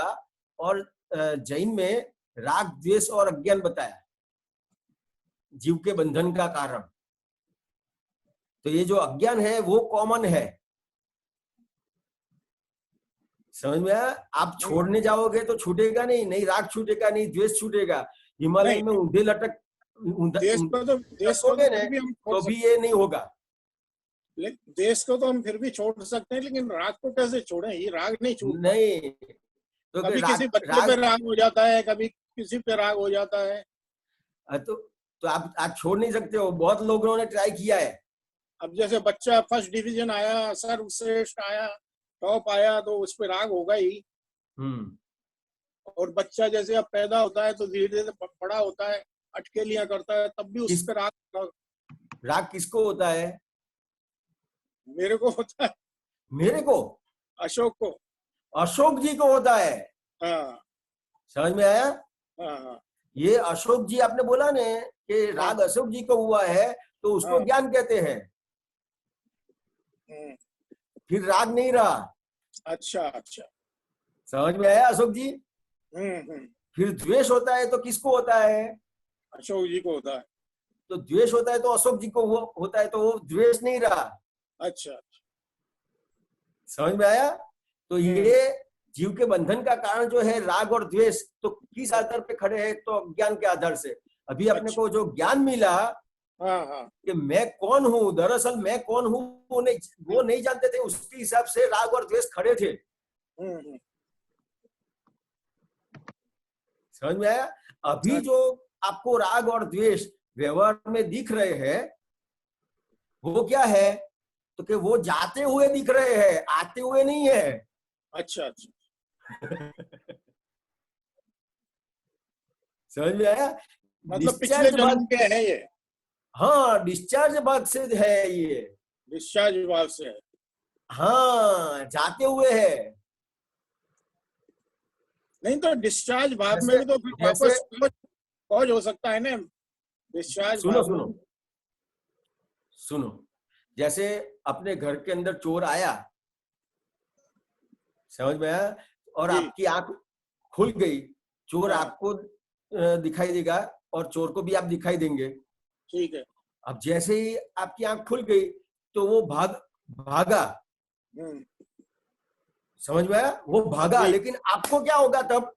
S7: और जैन में राग द्वेष और अज्ञान बताया जीव के बंधन का कारण। तो ये जो अज्ञान है वो कॉमन है। समझ में आया? आप छोड़ने जाओगे तो छूटेगा नहीं, नहीं राग छूटेगा, नहीं द्वेष छूटेगा। हिमालय में ऊंधे लटक
S3: देश को तो
S7: तो भी ये नहीं होगा।
S3: देश को तो हम फिर भी छोड़ सकते हैं, लेकिन राग को कैसे छोड़ें? ये राग नहीं छूट
S7: नहीं, तो
S3: कभी किसी बच्चे पे राग हो जाता है, कभी किसी पे राग हो जाता है।
S7: तो आप छोड़ नहीं सकते हो। बहुत लोगों ने ट्राई किया है।
S3: अब जैसे बच्चा फर्स्ट डिवीजन आया, सर्वश्रेष्ठ आया, टॉप आया, तो उस पे राग होगा ही। और बच्चा जैसे अब पैदा होता है तो धीरे धीरे बड़ा होता है, अटकेलियां करता है, तब भी उस पे
S7: राग किसको होता है?
S3: मेरे को होता है।
S7: मेरे को?
S3: अशोक को।
S7: अशोक जी को होता है।
S3: हाँ।
S7: समझ में आया?
S3: हाँ।
S7: ये अशोक जी आपने बोला ने कि राग अशोक जी को हुआ है, तो उसको ज्ञान कहते हैं। फिर राग नहीं रहा।
S3: अच्छा अच्छा,
S7: समझ में आया अशोक जी? फिर द्वेष होता है तो किसको होता है?
S3: अशोक जी को होता है।
S7: तो द्वेष होता है तो अशोक जी को होता है, तो वो द्वेष नहीं रहा।
S3: अच्छा,
S7: समझ में आया? तो ये जीव के बंधन का कारण जो है राग और द्वेष, तो किस आधार पे खड़े हैं? तो ज्ञान के आधार से। अभी अपने को जो ज्ञान मिला कि मैं कौन हूँ, दरअसल मैं कौन हूँ वो नहीं जानते थे, उसके हिसाब से राग और द्वेष खड़े थे। समझ में आया? अभी जो आपको राग और द्वेष व्यवहार में दिख रहे हैं वो क्या है? तो कि वो जाते हुए दिख रहे हैं, आते हुए नहीं है।
S3: अच्छा अच्छा।
S7: समझ में आया?
S3: मतलब पिछले जन्म के है ये।
S7: हाँ, डिस्चार्ज भाग से है ये,
S3: डिस्चार्ज भाग से है।
S7: हाँ, जाते हुए है।
S3: नहीं तो डिस्चार्ज भाग में भी तो फिर वापस कॉज हो सकता है ना डिस्चार्ज।
S7: सुनो, जैसे अपने घर के अंदर चोर आया, समझ में आया, और आपकी आंख खुल गई, चोर आपको दिखाई देगा और चोर को भी आप दिखाई देंगे।
S3: ठीक है।
S7: अब जैसे ही आपकी आंख खुल गई तो वो भागा, समझ में आया? वो भागा, लेकिन आपको क्या होगा तब?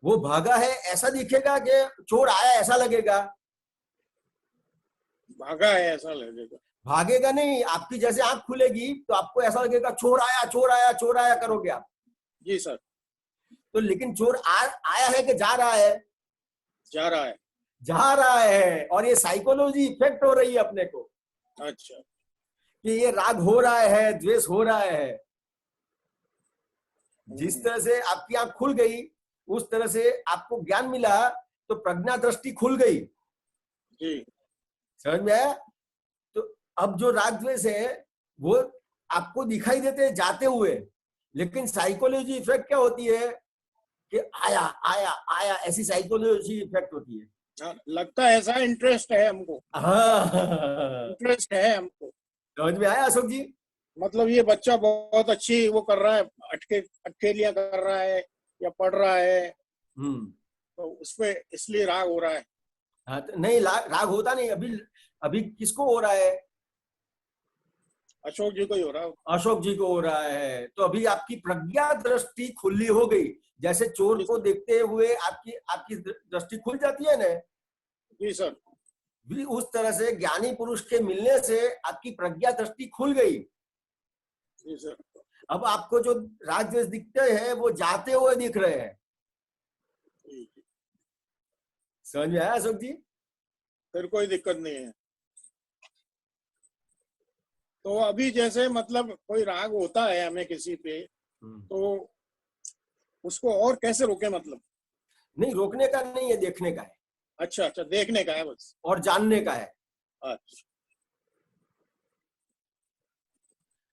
S7: वो भागा है ऐसा दिखेगा कि चोर आया ऐसा लगेगा?
S3: भागा है ऐसा लगेगा?
S7: भागेगा नहीं। आपकी जैसे आंख खुलेगी तो आपको ऐसा लगेगा चोर आया, चोर आया, चोर आया करोगे आप।
S3: जी सर।
S7: तो लेकिन चोर आया है कि जा रहा है?
S3: जा रहा है।
S7: जा रहा है, और ये साइकोलॉजी इफेक्ट हो रही है अपने को।
S3: अच्छा।
S7: कि ये राग हो रहा है, द्वेष हो रहा है। जिस तरह से आपकी आंख खुल गई उस तरह से आपको ज्ञान मिला, तो प्रज्ञा दृष्टि खुल गई।
S3: जी।
S7: समझ में आया? तो अब जो राग द्वेष है वो आपको दिखाई देते हैं जाते हुए, लेकिन साइकोलॉजी इफेक्ट क्या होती है कि आया आया आया, ऐसी साइकोलॉजी इफेक्ट होती है।
S3: लगता है ऐसा इंटरेस्ट है हमको।
S7: हाँ,
S3: इंटरेस्ट है हमको।
S7: समझ में आया अशोक जी? मतलब
S3: ये बच्चा बहुत अच्छी वो कर रहा है, अटकेलियां कर रहा है या पढ़ रहा है, तो उसपे इसलिए राग हो रहा है।
S7: हाँ, तो नहीं, राग होता नहीं। अभी किसको हो रहा है?
S3: अशोक जी को ही हो रहा है।
S7: अशोक जी को हो रहा है। तो अभी आपकी प्रज्ञा दृष्टि खुली हो गई। जैसे चोर को देखते हुए आपकी दृष्टि खुल जाती है ना?
S3: जी सर।
S7: भी उस तरह से ज्ञानी पुरुष के मिलने से आपकी प्रज्ञा दृष्टि खुल गई।
S3: जी सर।
S7: अब आपको जो राग द्वेष दिखते हैं वो जाते हुए दिख रहे हैं। समझ में आया अशोक जी?
S3: फिर कोई दिक्कत नहीं है। तो अभी जैसे मतलब कोई राग होता है हमें किसी पे, तो उसको और कैसे रोके? मतलब
S7: नहीं, रोकने का नहीं है, देखने का है।
S3: अच्छा अच्छा, देखने का है बस,
S7: और जानने का है।
S3: अच्छा।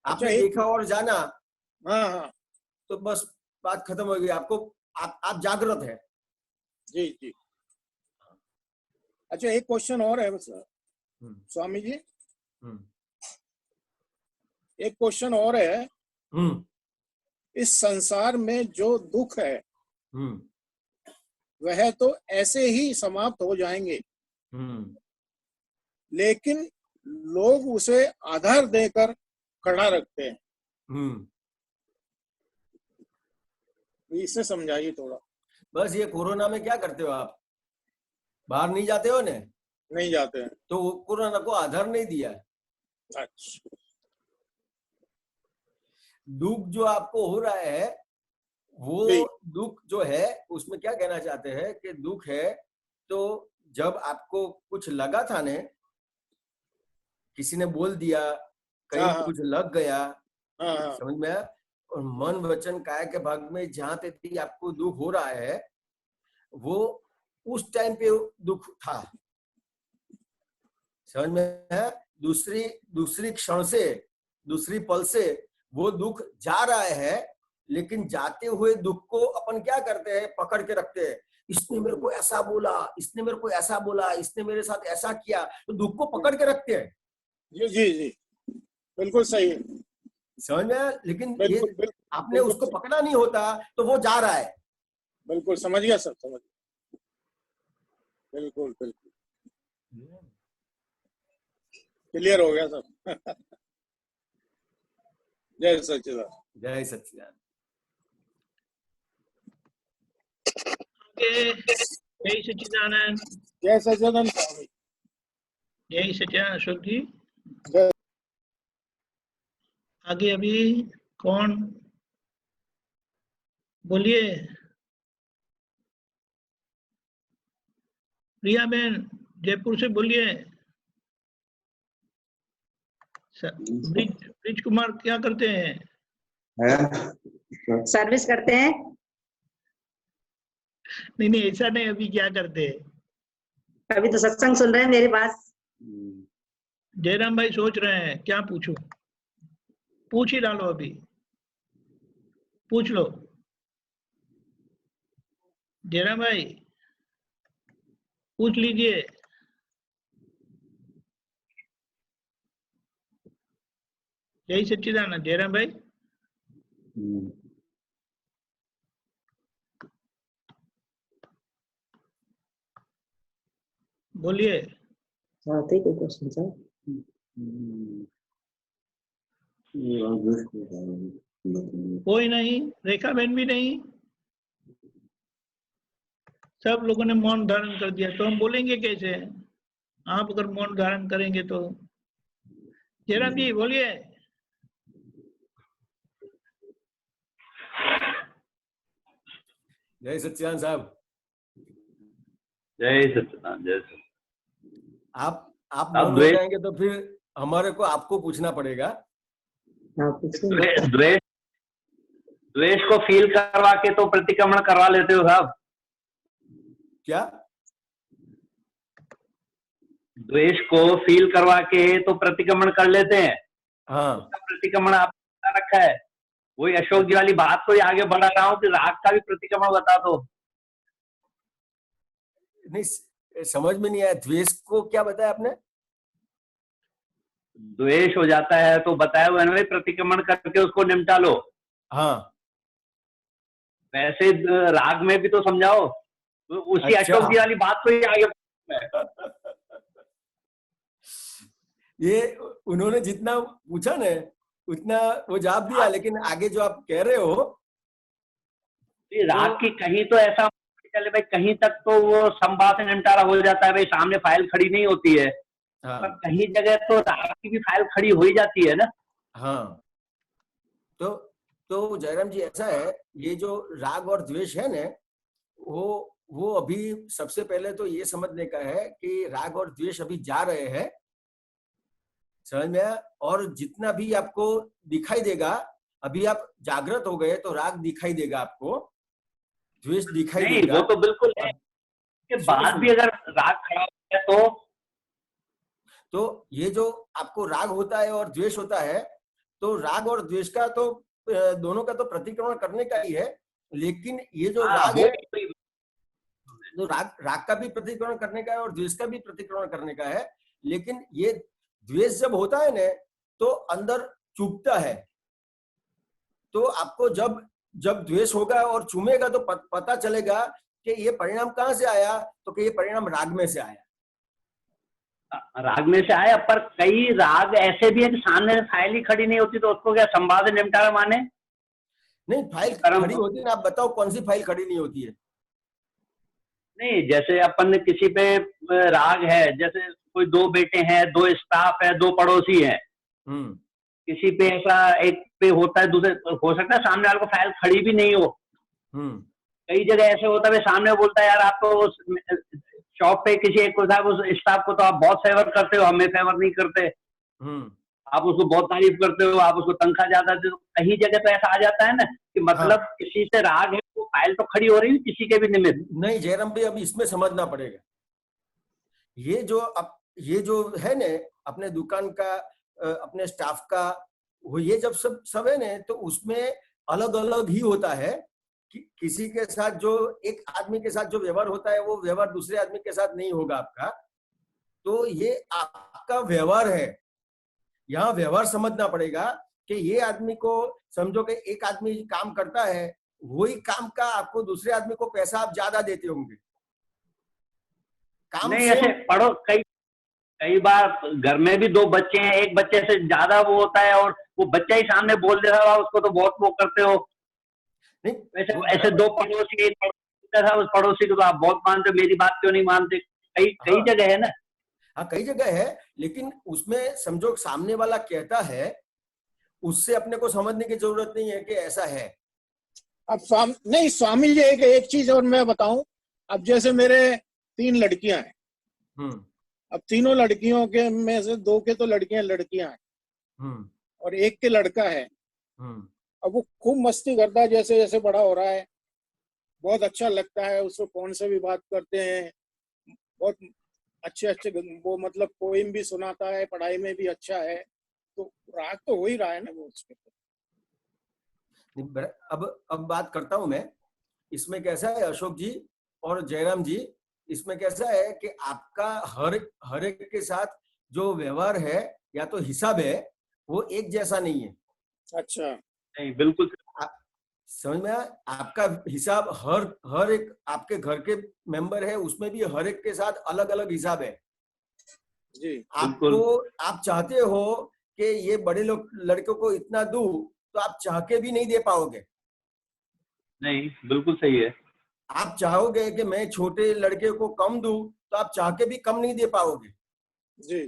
S7: आपने देखा और जाना,
S3: हाँ हाँ,
S7: तो बस बात खत्म हो गई। आप जागृत है।
S3: जी जी। अच्छा, एक क्वेश्चन और है स्वामी जी। एक क्वेश्चन और है। इस संसार में जो दुख है वह तो ऐसे ही समाप्त हो जाएंगे, लेकिन लोग उसे आधार देकर खड़ा रखते हैं। इसे समझाइए थोड़ा।
S7: बस ये कोरोना में क्या करते हो आप? बाहर नहीं जाते हो ने?
S3: नहीं जाते हैं।
S7: तो कोरोना को आधार नहीं दिया।
S3: अच्छा।
S7: दुख जो आपको हो रहा है वो दुख जो है उसमें क्या कहना चाहते हैं कि दुख है तो जब आपको कुछ लगा था ने, किसी ने बोल दिया, कहीं कुछ लग गया, समझ में आया? और मन वचन काया के भाग में जहां तक आपको दुख हो रहा है वो उस टाइम पे दुख था, समझ में आया? दूसरी क्षण से, दूसरी पल से वो दुख जा रहा है, लेकिन जाते हुए दुख को अपन क्या करते हैं? पकड़ के रखते हैं। इसने मेरे को ऐसा बोला, इसने मेरे को ऐसा बोला, इसने मेरे साथ ऐसा किया, तो दुख को पकड़ के रखते हैं।
S3: जी जी जी, बिल्कुल सही है।
S7: समझ में? लेकिन ये आपने उसको पकड़ा नहीं होता तो वो जा रहा है।
S3: बिल्कुल समझ गया सर, समझ गया। बिल्कुल बिल्कुल क्लियर हो गया सर। जय सच्चिदानंद।
S7: जय सच्चिदानंद।
S1: जय सच्चिदानंद।
S3: जय सच्चिदानंद स्वामी।
S1: जय सच्चिदानंद अशोक जी। आगे अभी कौन? बोलिए प्रिया बहन, जयपुर से बोलिए। ब्रिज कुमार क्या करते हैं?
S8: सर्विस करते हैं।
S1: नहीं नहीं ऐसा नहीं, अभी क्या करते हैं?
S8: अभी तो सत्संग सुन रहे हैं मेरे पास।
S1: जयराम भाई सोच रहे हैं क्या पूछूं, पूछ ही डालो, अभी पूछ लो जयराम भाई, पूछ लीजिए। जय सच्चिदानंद। जयराम भाई बोलिए।
S8: Question sir.
S1: कोई नहीं, रेखा बहन भी नहीं, सब लोगों ने मौन धारण कर दिया, तो हम बोलेंगे कैसे? आप अगर मौन धारण करेंगे तो। जयराम जी बोलिए।
S7: जय सच्चिदानंद साहब।
S9: जय सच्चिदानंद। जय सच्चिदानंद।
S7: आप मौन हो जाएंगे तो फिर हमारे को आपको पूछना पड़ेगा।
S9: द्वेष को फील करवा के तो प्रतिक्रमण करवा लेते हो साहब।
S7: क्या?
S9: द्वेष को फील करवा के तो प्रतिक्रमण कर लेते हैं।
S7: हाँ,
S9: प्रतिक्रमण आपने रखा है। वही अशोक जी वाली बात को ही आगे बढ़ा रहा हूँ कि राग का भी प्रतिक्रमण बता दो।
S7: नहीं समझ में नहीं आया, द्वेष को क्या बताया आपने?
S9: द्वेष हो जाता है तो बताया हुआ है, प्रतिक्रमण करके उसको निपटा लो।
S7: हाँ,
S9: वैसे राग में भी तो समझाओ, उसी अशोक जी वाली बात को ही आगे।
S7: ये उन्होंने जितना पूछा ना उतना वो जवाब दिया, लेकिन आगे जो आप कह रहे हो
S9: राग की कहीं तो ऐसा चले भाई, कहीं तक तो वो संवाद से निपटारा हो जाता है भाई, सामने फाइल खड़ी नहीं होती है।
S7: हाँ,
S9: पर कहीं जगह तो राग की भी फाइल खड़ी हो ही जाती है ना।
S7: हाँ, तो जयराम जी ऐसा है, ये जो राग और द्वेष है ना, वो अभी सबसे पहले तो ये समझने का है कि राग और द्वेष अभी जा रहे हैं, समझ में आया? और जितना भी आपको दिखाई देगा, अभी आप जागृत हो गए तो राग दिखाई देगा आपको, द्वेष दिखाई देगा।
S9: वो तो बिल्कुल है, के बाद भी अगर राग खड़ा है
S7: तो ये जो आपको राग होता है और द्वेष होता है, तो राग और द्वेष का तो दोनों का तो प्रतिक्रमण करने का ही है, लेकिन ये जो राग है तो राग का भी प्रतिक्रमण करने का है और द्वेष का भी प्रतिक्रमण करने का है। लेकिन ये द्वेष जब होता है ना तो अंदर चुभता है, तो आपको जब द्वेष होगा और चूमेगा तो पता चलेगा कि ये परिणाम कहाँ से आया, तो कि ये परिणाम राग में से आया।
S9: राग में से आया, पर कई राग ऐसे भी है कि सामने से फाइल ही खड़ी नहीं होती, तो उसको क्या संवाद निपटारा माने?
S7: नहीं, फाइल खड़ी होती है। आप बताओ कौन सी फाइल खड़ी नहीं होती है?
S9: नहीं, जैसे अपन किसी पे राग है, जैसे कोई दो बेटे हैं, दो स्टाफ है, दो पड़ोसी हैं, किसी पे ऐसा एक पे होता है, दूसरे हो सकता है सामने वाले को फाइल खड़ी भी नहीं हो। कई जगह ऐसे होता है सामने बोलता है यार आप तो शॉप पे किसी एक को साहब उस स्टाफ को तो आप बहुत फेवर करते हो, हमें फेवर नहीं करते, आप उसको बहुत तारीफ करते हो, आप उसको तनख्वाह ज्यादा दे। कहीं जगह तो ऐसा आ जाता है ना कि मतलब किसी से राग है, वो फाइल तो खड़ी हो रही है किसी के भी निमित्त।
S7: नहीं जयराम भाई, अभी इसमें समझना पड़ेगा, ये जो है ना अपने दुकान का, अपने स्टाफ का, वो ये जब सब है ना, तो उसमें अलग अलग ही होता है कि किसी के साथ जो एक आदमी के साथ जो व्यवहार होता है वो व्यवहार दूसरे आदमी के साथ नहीं होगा आपका। तो ये आपका व्यवहार है, यहाँ व्यवहार समझना पड़ेगा कि ये आदमी को समझो कि एक आदमी काम करता है, वही काम का आपको दूसरे आदमी को पैसा आप ज्यादा देते होंगे। काम
S9: नहीं ऐसे पढ़ो, कई बार घर में भी दो बच्चे हैं, एक बच्चे से ज्यादा वो होता है और वो बच्चा ही सामने बोल दे रहा है, उसको तो बहुत वो करते हो। नहीं ऐसे दो पड़ोसी, एक पड़ोसी था, उस पड़ोसी को तो आप बहुत मानते हो, मेरी बात क्यों नहीं मानते? कई जगह है ना।
S7: हाँ कई जगह है, लेकिन उसमें समझो सामने वाला कहता है, उससे अपने को समझने की जरूरत नहीं है कि ऐसा है।
S3: अब नहीं स्वामी जी, एक चीज और मैं बताऊं। अब जैसे मेरे 3 लड़कियां हैं, अब तीनों लड़कियों के में से 2 के तो लड़कियां हैं और एक के लड़का है। अब वो खूब मस्ती करता है जैसे जैसे बड़ा हो रहा है, बहुत अच्छा लगता है, उसको फोन से भी बात करते हैं, बहुत अच्छे अच्छे वो मतलब पोइम भी सुनाता है, पढ़ाई में भी अच्छा है, तो राग तो हो ही रहा है ना वो उसके।
S7: अब बात करता हूं मैं, इसमें कैसा है अशोक जी और जयराम जी, इसमें कैसा है कि आपका हर एक के साथ जो व्यवहार है या तो हिसाब है वो एक जैसा नहीं है।
S3: अच्छा,
S9: नहीं बिल्कुल
S7: समझ में आया? आपका हिसाब हर एक आपके घर के मेंबर है उसमें भी हर एक के साथ अलग अलग हिसाब है
S3: जी।
S7: आपको, आप चाहते हो कि ये बड़े लोग लड़कों को इतना दूं तो आप चाह के भी नहीं दे पाओगे।
S9: नहीं बिल्कुल सही है।
S7: आप चाहोगे कि मैं छोटे लड़के को कम दूं तो आप चाह के भी कम नहीं दे पाओगे
S3: जी।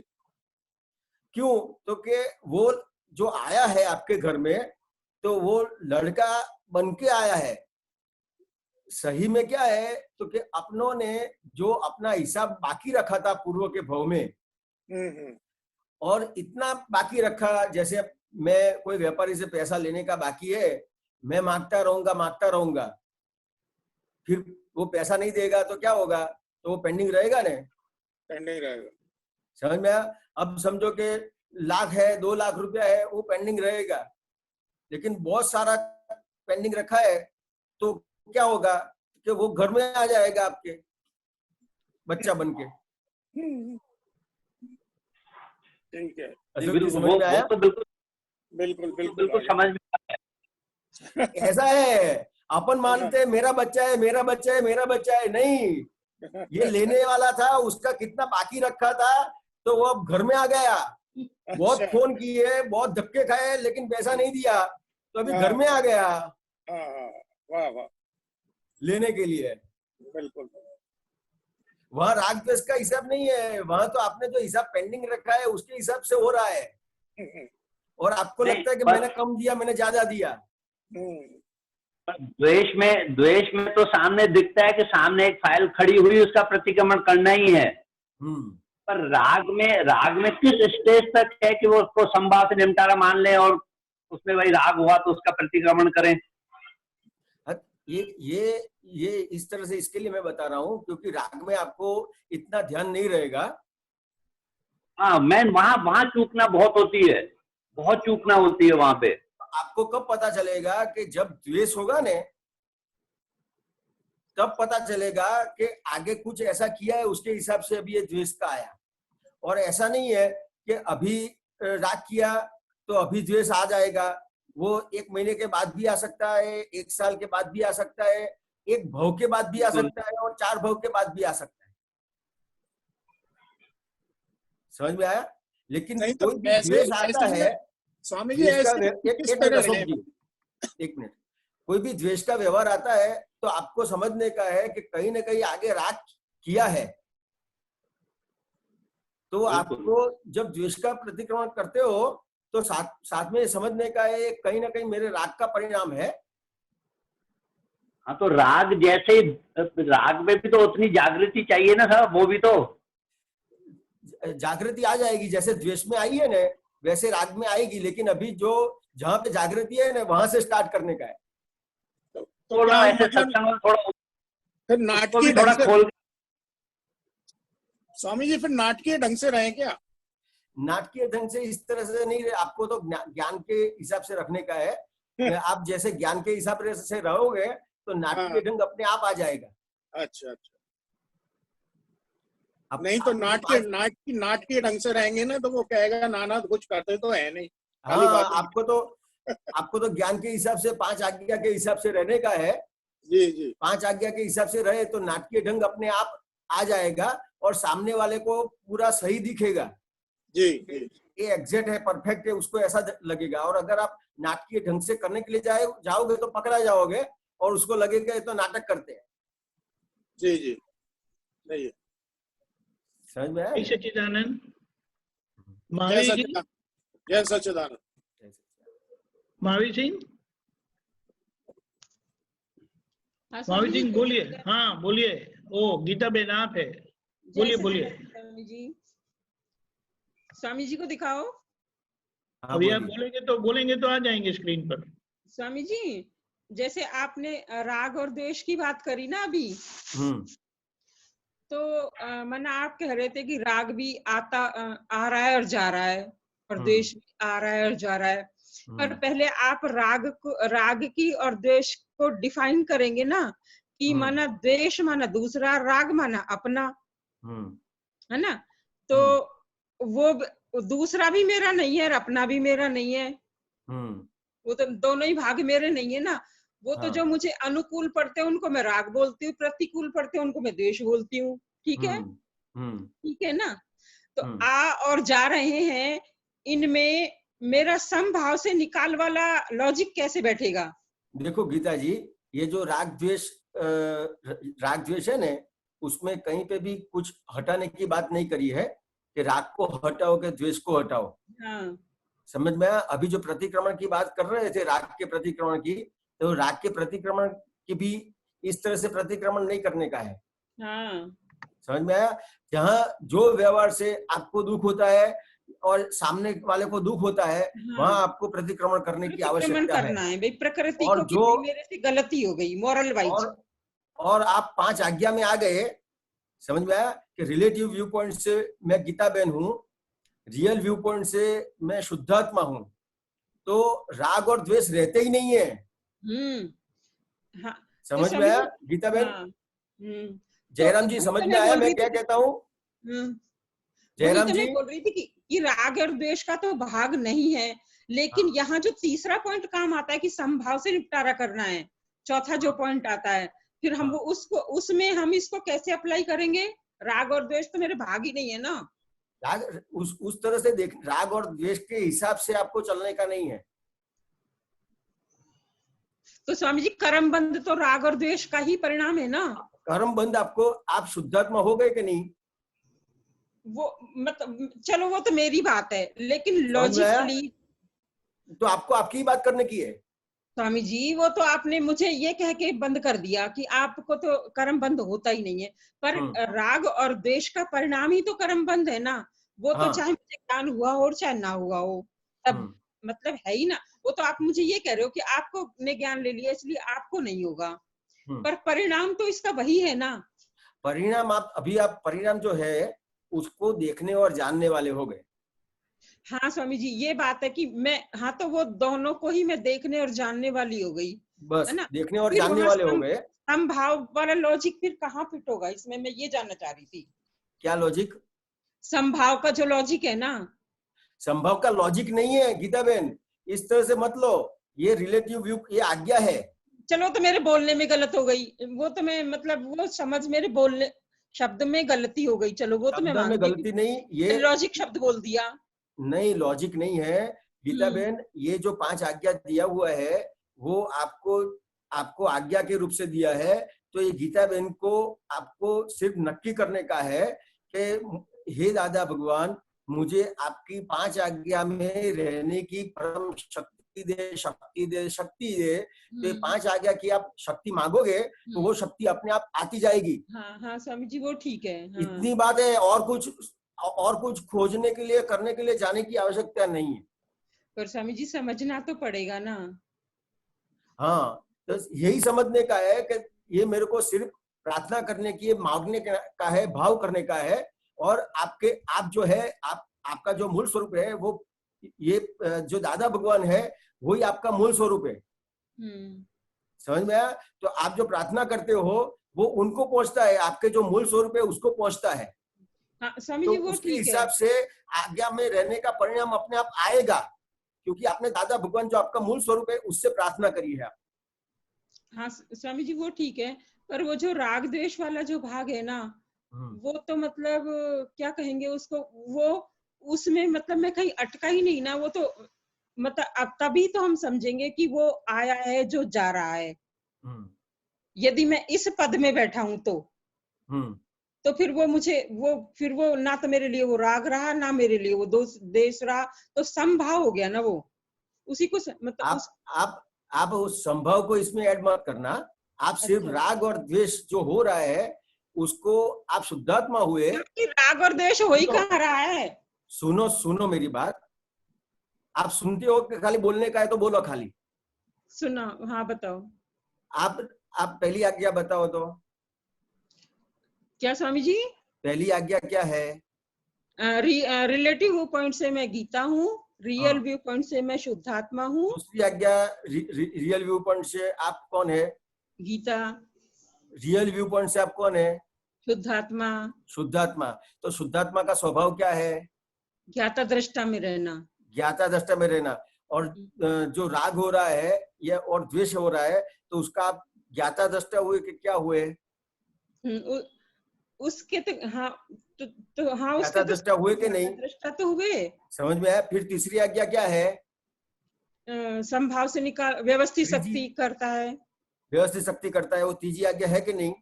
S7: क्यों? तो कि वो जो आया है आपके घर में तो वो लड़का बन के आया है, सही में क्या है तो कि अपनों ने जो अपना हिसाब बाकी रखा था पूर्व के भाव में और इतना बाकी रखा, जैसे मैं कोई व्यापारी से पैसा लेने का बाकी है, मैं मांगता रहूंगा, फिर वो पैसा नहीं देगा तो क्या होगा, तो वो पेंडिंग रहेगा ना,
S3: पेंडिंग रहेगा।
S7: समझ में आया? अब समझो कि लाख है, 2 लाख रुपया है, वो पेंडिंग रहेगा, लेकिन बहुत सारा पेंडिंग रखा है तो क्या होगा कि वो घर में आ जाएगा आपके बच्चा बन के।
S3: ठीक है,
S7: समझ में आया?
S9: तो बिल्कुल
S3: बिल्कुल बिल्कुल
S9: बिल्कुल समझ में आया।
S7: ऐसा है, अपन मानते मेरा बच्चा है, मेरा बच्चा है, मेरा बच्चा है, नहीं, ये लेने वाला था, उसका कितना बाकी रखा था तो वो अब घर में आ गया, बहुत फोन किए, बहुत धक्के खाए, लेकिन पैसा नहीं दिया तो अभी घर में आ गया।
S3: वाह वाह,
S7: लेने के लिए।
S3: बिल्कुल।
S7: वहां राग द्वेष का हिसाब नहीं है, वहां तो आपने जो हिसाब पेंडिंग रखा है उसके हिसाब से हो रहा है और आपको लगता है कि मैंने कम दिया, मैंने ज्यादा दिया।
S9: द्वेष में तो सामने दिखता है कि सामने एक फाइल खड़ी हुई, उसका प्रतिक्रमण करना ही है। पर राग में किस स्टेज तक है कि वो उसको संभाव से निमटारा मान ले और उसमें वही राग हुआ तो उसका प्रतिक्रमण करें।
S7: ये इस तरह से इसके लिए मैं बता रहा हूँ क्योंकि राग में आपको इतना ध्यान नहीं रहेगा।
S9: हाँ, मैं वहां चूकना बहुत होती है, बहुत चूकना होती है वहां पे।
S7: आपको कब पता चलेगा कि जब द्वेष होगा ने, तब पता चलेगा कि आगे कुछ ऐसा किया है उसके हिसाब से अभी ये द्वेष का आया, और ऐसा नहीं है कि अभी राग किया तो अभी द्वेष आ जाएगा। वो 1 महीने के बाद भी आ सकता है, 1 साल के बाद भी आ सकता है, 1 भव के बाद भी आ सकता है और 4 भव के बाद भी आ सकता है। समझ में आया? लेकिन
S3: नहीं
S7: कोई
S3: तो
S7: भी द्वेष आता है,
S3: स्वामी जी,
S7: एक मिनट, कोई भी द्वेष का व्यवहार आता है तो आपको समझने का है कि कहीं ना कहीं आगे राग किया है, तो आपको जब द्वेष का प्रतिक्रमण करते हो तो साथ में समझने का है कहीं ना कहीं मेरे राग का परिणाम है।
S9: हाँ, तो राग जैसे राग में भी तो उतनी जागृति चाहिए ना साहब, वो भी तो
S7: जागृति आ जाएगी, जैसे द्वेष में आई है ना वैसे राग में आएगी, लेकिन अभी जो जहां पे जागृति है ना वहां से स्टार्ट करने का है।
S9: थोड़ा ऐसे सत्संग थोड़ा
S3: फिर नाटकीय
S9: थोड़ा खोल।
S3: स्वामी जी फिर नाटकीय ढंग से रहे क्या?
S7: नाटकीय ढंग से इस तरह से नहीं रहे, आपको तो ज्ञान के हिसाब से रखने का है। आप जैसे ज्ञान के हिसाब से रहोगे तो नाटकीय ढंग अपने आप आ जाएगा।
S3: अच्छा अच्छा। नहीं तो नाटकीय ढंग से रहेंगे ना तो वो कहेगा नाना कुछ करते तो है नहीं।
S7: हाँ, आपको तो ज्ञान के हिसाब से 5 आज्ञा के हिसाब से रहने का है।
S3: जी जी।
S7: 5 आज्ञा के हिसाब से रहे तो नाटकीय ढंग अपने आप आ जाएगा और सामने वाले को पूरा सही दिखेगा।
S3: जी,
S7: ये एग्जैक्ट है, परफेक्ट है, उसको ऐसा लगेगा। और अगर आप नाटकीय ढंग से करने के लिए जाओगे तो पकड़ा जाओगे और उसको लगेगा ये तो नाटक करते हैं।
S3: जी जी, सही है।
S7: समझ में आया?
S1: सच्चिदानंद,
S3: जय सच्चिदानंद।
S1: महावीर सिंह, महावीर सिंह बोलिए। हाँ बोलिए। ओ गीता बेन आप है, बोलिए बोलिए।
S10: स्वामी जी को दिखाओ।
S1: अभी आप बोलेंगे तो आ जाएंगे स्क्रीन पर।
S10: स्वामी जी, जैसे आपने राग और द्वेष की बात करी ना अभी, तो मना आप कह रहे थे कि राग भी आ रहा है और जा रहा है, और द्वेष भी आ रहा है और जा रहा है। पर पहले आप राग की और द्वेष को डिफाइन करेंगे ना, कि माना द्वेष माना दूसरा, राग माना अपना, है ना। तो वो दूसरा भी मेरा नहीं है और अपना भी मेरा नहीं है, वो तो दोनों ही भाग मेरे नहीं है ना। वो तो जो मुझे अनुकूल पड़ते हैं उनको मैं राग बोलती हूँ, प्रतिकूल पड़ते हैं उनको मैं द्वेष बोलती हूँ। ठीक है, ठीक है ना। तो आ और जा रहे हैं, इनमें मेरा समभाव से निकाल वाला लॉजिक कैसे बैठेगा?
S7: देखो गीता जी, ये जो राग द्वेष है ना, उसमें कहीं पे भी कुछ हटाने की बात नहीं करी है कि राग को हटाओ कि द्वेष को हटाओ।
S10: हाँ।
S7: समझ में आया? अभी जो प्रतिक्रमण की बात कर रहे थे, राग के प्रतिक्रमण की, तो राग के प्रतिक्रमण की भी इस तरह से प्रतिक्रमण नहीं करने का है।
S10: हाँ।
S7: समझ में आया? जहाँ जो व्यवहार से आपको दुख होता है और सामने वाले को दुख होता है, वहाँ आपको प्रतिक्रमण करने की आवश्यकता है।
S10: करना है भाई, प्रकृति
S7: और
S10: को
S7: जो
S10: मेरे से गलती हो गई मॉरल वाइज,
S7: और आप 5 आज्ञा में आ गए। समझ में आया कि रिलेटिव व्यू पॉइंट से मैं गीता बहन हूँ, रियल व्यू पॉइंट से मैं शुद्धात्मा हूँ, तो राग और द्वेष रहते ही नहीं है।
S10: हाँ,
S7: समझ में आया गीता बहन? जयराम जी समझ में आया मैं क्या कहता हूँ? जयराम जी
S10: बोल रही थी कि राग और द्वेष का तो भाग नहीं है, लेकिन यहाँ जो तीसरा पॉइंट काम आता है कि समभाव से निपटारा करना है, चौथा जो पॉइंट आता है, फिर हम वो उसमें हम इसको कैसे अप्लाई करेंगे? राग और द्वेष तो मेरे भाग ही नहीं है ना।
S7: राग उस तरह से देख, राग और द्वेष के हिसाब से आपको चलने का नहीं है।
S10: तो स्वामी जी, कर्म बंध तो राग और द्वेष का ही परिणाम है ना।
S7: कर्म बंध आपको, आप शुद्धात्मा हो गए कि नहीं?
S10: वो मतलब चलो वो तो मेरी बात है, लेकिन लॉजिकली
S7: तो आपको आपकी बात करने की है।
S10: स्वामी जी, वो तो आपने मुझे ये कह के बंद कर दिया कि आपको तो कर्म बंद होता ही नहीं है, पर राग और द्वेष का परिणाम ही तो कर्म बंद है ना। वो तो चाहे मुझे ज्ञान हुआ हो और चाहे ना हुआ हो, तब मतलब है ही ना। वो तो आप मुझे ये कह रहे हो कि आपको ने ज्ञान ले लिया इसलिए आपको नहीं होगा, पर परिणाम तो इसका वही है ना।
S7: परिणाम आप परिणाम जो है उसको देखने और जानने वाले हो गए।
S10: हाँ स्वामी जी, ये बात है कि मैं, हाँ तो वो दोनों को ही मैं देखने और जानने वाली हो गई,
S7: बस
S10: है ना।
S7: देखने और जानने वाले हो गए।
S10: समभाव वाला लॉजिक फिर कहाँ फिट होगा इसमें, मैं ये जानना चाह रही थी।
S7: क्या लॉजिक?
S10: समभाव का जो लॉजिक है ना।
S7: संभव का लॉजिक नहीं है गीता बहन, इस तरह से मत लो, ये रिलेटिव व्यू, ये आज्ञा है।
S10: चलो तो मेरे बोलने में गलत हो गई, वो तो मैं मतलब वो समझ, मेरे बोलने शब्द में गलती हो गई, चलो वो तो मैं मानती हूँ।
S7: गलती नहीं, ये
S10: लॉजिक शब्द बोल दिया।
S7: नहीं, लॉजिक नहीं है गीता बहन। ये जो 5 आज्ञा दिया हुआ है वो आपको आज्ञा के रूप से दिया है, तो ये गीता बहन को आपको सिर्फ नक्की करने का है कि हे दादा भगवान, मुझे आपकी 5 आज्ञा में रहने की परम शक्ति दे, शक्ति दे, शक्ति दे। तो ये 5 आज्ञा की आप शक्ति मांगोगे तो वो शक्ति अपने आप आती जाएगी।
S10: हाँ स्वामी जी, वो ठीक है। हाँ।
S7: इतनी बात है, और कुछ खोजने के लिए, करने के लिए जाने की आवश्यकता नहीं है।
S10: पर स्वामी जी समझना तो पड़ेगा ना।
S7: हाँ, तो यही समझने का है कि ये मेरे को सिर्फ प्रार्थना करने की, मांगने का है, भाव करने का है, और आप जो है, आपका जो मूल स्वरूप है, वो ये जो दादा भगवान है वही आपका मूल स्वरूप है। समझ में आया? तो आप जो प्रार्थना करते हो वो उनको पहुंचता है, आपके जो मूल स्वरूप है उसको पहुंचता है।
S10: हाँ, स्वामी जी, वो
S7: उसके हिसाब से आज्ञा में रहने का परिणाम अपने आप आएगा, क्योंकि आपने दादा भगवान जो आपका मूल स्वरूप है उससे प्रार्थना करी है।
S10: हाँ स्वामी जी, वो ठीक है, पर वो जो राग द्वेष वाला जो भाग है ना, वो तो मतलब क्या कहेंगे उसको, वो उसमें मतलब मैं कहीं अटका ही नहीं ना। वो तो मतलब अब तभी तो हम समझेंगे कि वो आया है जो जा रहा है। यदि मैं इस पद में बैठा हूं तो फिर वो मुझे फिर वो ना तो मेरे लिए वो राग रहा, ना मेरे लिए वो देश रहा, तो समभाव हो गया ना वो। उसी को मतलब
S7: आप उस संभव को इसमें ऐड मत करना। आप सिर्फ राग और द्वेष जो हो रहा है उसको आप शुद्धात्मा हुए।
S10: राग और द्वेष हो ही कहाँ रहा है?
S7: सुनो मेरी बात। आप सुनते हो कि खाली बोलने का है तो बोलो खाली।
S10: सुनो, हाँ बताओ।
S7: आप पहली आज्ञा बताओ तो।
S10: क्या स्वामी जी?
S7: पहली आज्ञा क्या है?
S10: रिलेटिव व्यू पॉइंट से मैं गीता हूँ, रियल व्यू पॉइंट से मैं शुद्धात्मा हूँ।
S7: दूसरी आज्ञा रियल व्यू पॉइंट से आप कौन है?
S10: गीता।
S7: रियल व्यू पॉइंट से आप कौन है?
S10: शुद्धात्मा।
S7: शुद्धात्मा। तो शुद्धात्मा का स्वभाव क्या है?
S10: ज्ञाता दृष्टा में रहना।
S7: ज्ञाता दृष्टा में रहना। और जो राग हो रहा है या और द्वेष हो रहा है, तो उसका आप ज्ञाता दृष्टा हुए कि क्या हुए?
S10: उसके तो हाँ, तो हाँ,
S7: ज्ञाता दृष्टा हुए कि नहीं?
S10: दृष्टा तो हुए।
S7: समझ में आया? फिर तीसरी आज्ञा क्या है?
S10: संभाव से निकाल, व्यवस्थित शक्ति करता है।
S7: व्यवस्थित शक्ति करता है, वो तीसरी आज्ञा है कि नहीं?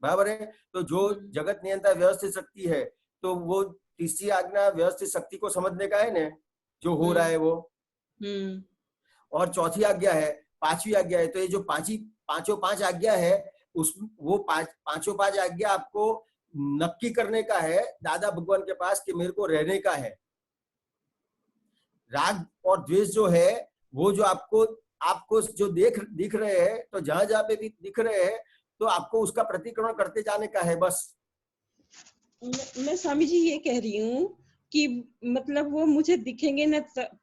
S7: बराबर है। तो जो जगत नियंता व्यवस्थित शक्ति है, तो वो तीसरी आज्ञा व्यवस्थित शक्ति को समझने का है ना, जो हो रहा है वो। और चौथी आज्ञा है, पांचवी आज्ञा है। तो ये जो पांच आज्ञा है, उस वो पांचों आज्ञा आपको नक्की करने का है दादा भगवान के पास कि मेरे को रहने का है। राग और द्वेष जो है, वो जो आपको जो दिख रहे हैं, तो जहां पे भी दिख रहे हैं, तो आपको उसका प्रतिक्रमण करते जाने का है बस।
S10: मैं स्वामी जी ये कह रही हूँ कि मतलब वो मुझे दिखेंगे ना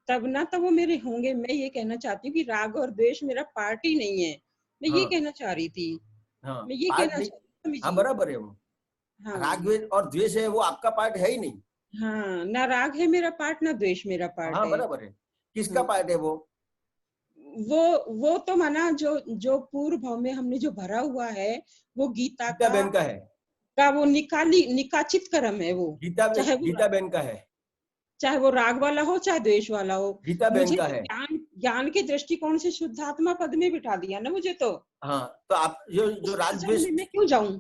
S10: तब वो मेरे होंगे। मैं ये कहना चाहती हूँ कि राग और द्वेष मेरा पार्ट ही नहीं है। मैं ये कहना चाह रही थी। मैं ये कहना चाहती हूँ।
S7: हाँ, बराबर है। वो राग और द्वेष है, वो आपका पार्ट है ही नहीं।
S10: हाँ, ना राग है मेरा पार्ट, ना द्वेष मेरा पार्ट है।
S7: हाँ, बराबर है। किसका पार्ट है वो?
S10: वो तो माना जो पूर्व भाव में हमने जो भरा हुआ है, वो गीता
S7: बहन का है,
S10: का वो निकाचित कर्म है। वो
S7: गीता बहन का है,
S10: चाहे वो राग वाला हो चाहे द्वेष वाला हो।
S7: गीता बहन का है।
S10: ज्ञान के दृष्टिकोण से शुद्धात्मा पद में बिठा दिया ना मुझे। तो
S7: हाँ, तो आप जो राग द्वेष
S10: में क्यों जाऊं?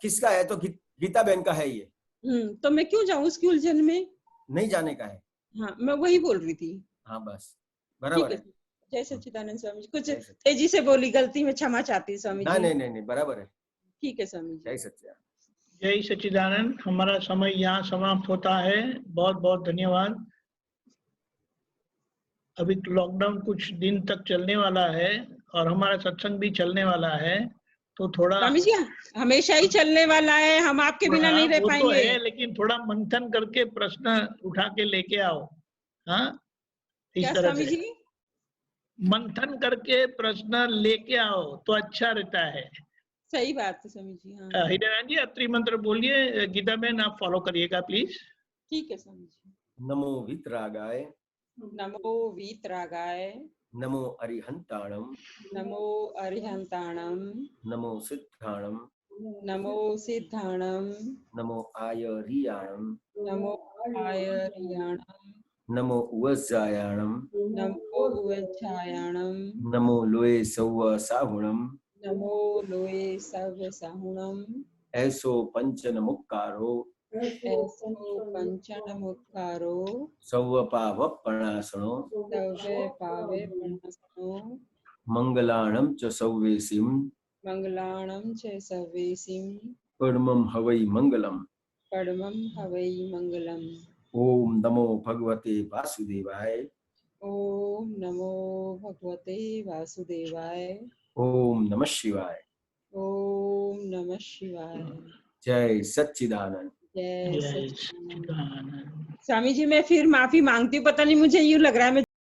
S7: किसका है? तो गीता बहन का है ये।
S10: तो मैं क्यों जाऊं उसकी उलझन में?
S7: नहीं जाने का है।
S10: हाँ, मैं वही बोल रही थी।
S7: हाँ, बस बराबर है।
S10: जय सच्चिदानंद स्वामी जी। कुछ तेजी से बोली, गलती में क्षमा चाहती हूँ स्वामी जी।
S7: नहीं, बराबर है।
S10: ठीक है स्वामी जी।
S7: जय सच्चिदानंद।
S1: जय सच्चिदानंद। हमारा समय यहाँ समाप्त होता है। बहुत बहुत धन्यवाद। अभी लॉकडाउन कुछ दिन तक चलने वाला है और हमारा सत्संग भी चलने वाला है, तो थोड़ा
S10: स्वामी जी हमेशा ही चलने वाला है, हम आपके बिना नहीं रह पाएंगे।
S1: वो तो है, लेकिन थोड़ा मंथन करके प्रश्न उठा के लेके आओ। हाँ, इस तरह से मंथन करके प्रश्न लेके आओ तो अच्छा रहता है।
S10: सही बात है स्वामी जी। हाँ,
S1: हृदयानंद जी अत्रि मंत्र बोलिए। गीता बहन आप फॉलो करिएगा प्लीज।
S10: ठीक है स्वामी जी।
S7: नमो वीतरागाय,
S10: नमो वीतरागाय,
S7: नमो अरिहंताणम,
S10: नमो अरिहंताणम,
S7: नमो सिद्धाणम,
S10: नमो सिद्धाणम,
S7: नमो आयरियाणम,
S10: नमो आयरियाणम,
S7: नमो उवज्जायाणम,
S10: नमो उवज्जायाणम,
S7: नमो लोए सौव साहुणम,
S10: नमो लोए सव साहुणम,
S7: ऐसो पंचन मुक्कारो,
S10: ऐसो पंचन मुक्कारो,
S7: सौव पाव पणासनो,
S10: सौवे पावे पणासनो,
S7: मंगलाणम च सौवेसिम,
S10: मंगलाणम च सवेसिम,
S7: परमं हवै मंगलम,
S10: परमं हवै मंगलम।
S7: ओम नमो भगवते वासुदेवाय,
S10: ओम नमो भगवते वासुदेवाय,
S7: ओम नमः शिवाय,
S10: ओम नमः शिवाय।
S7: जय सच्चिदानंद।
S10: जय सच्चिदानंद। स्वामी जी मैं फिर माफी मांगती हूँ, पता नहीं मुझे यूं लग रहा है मैं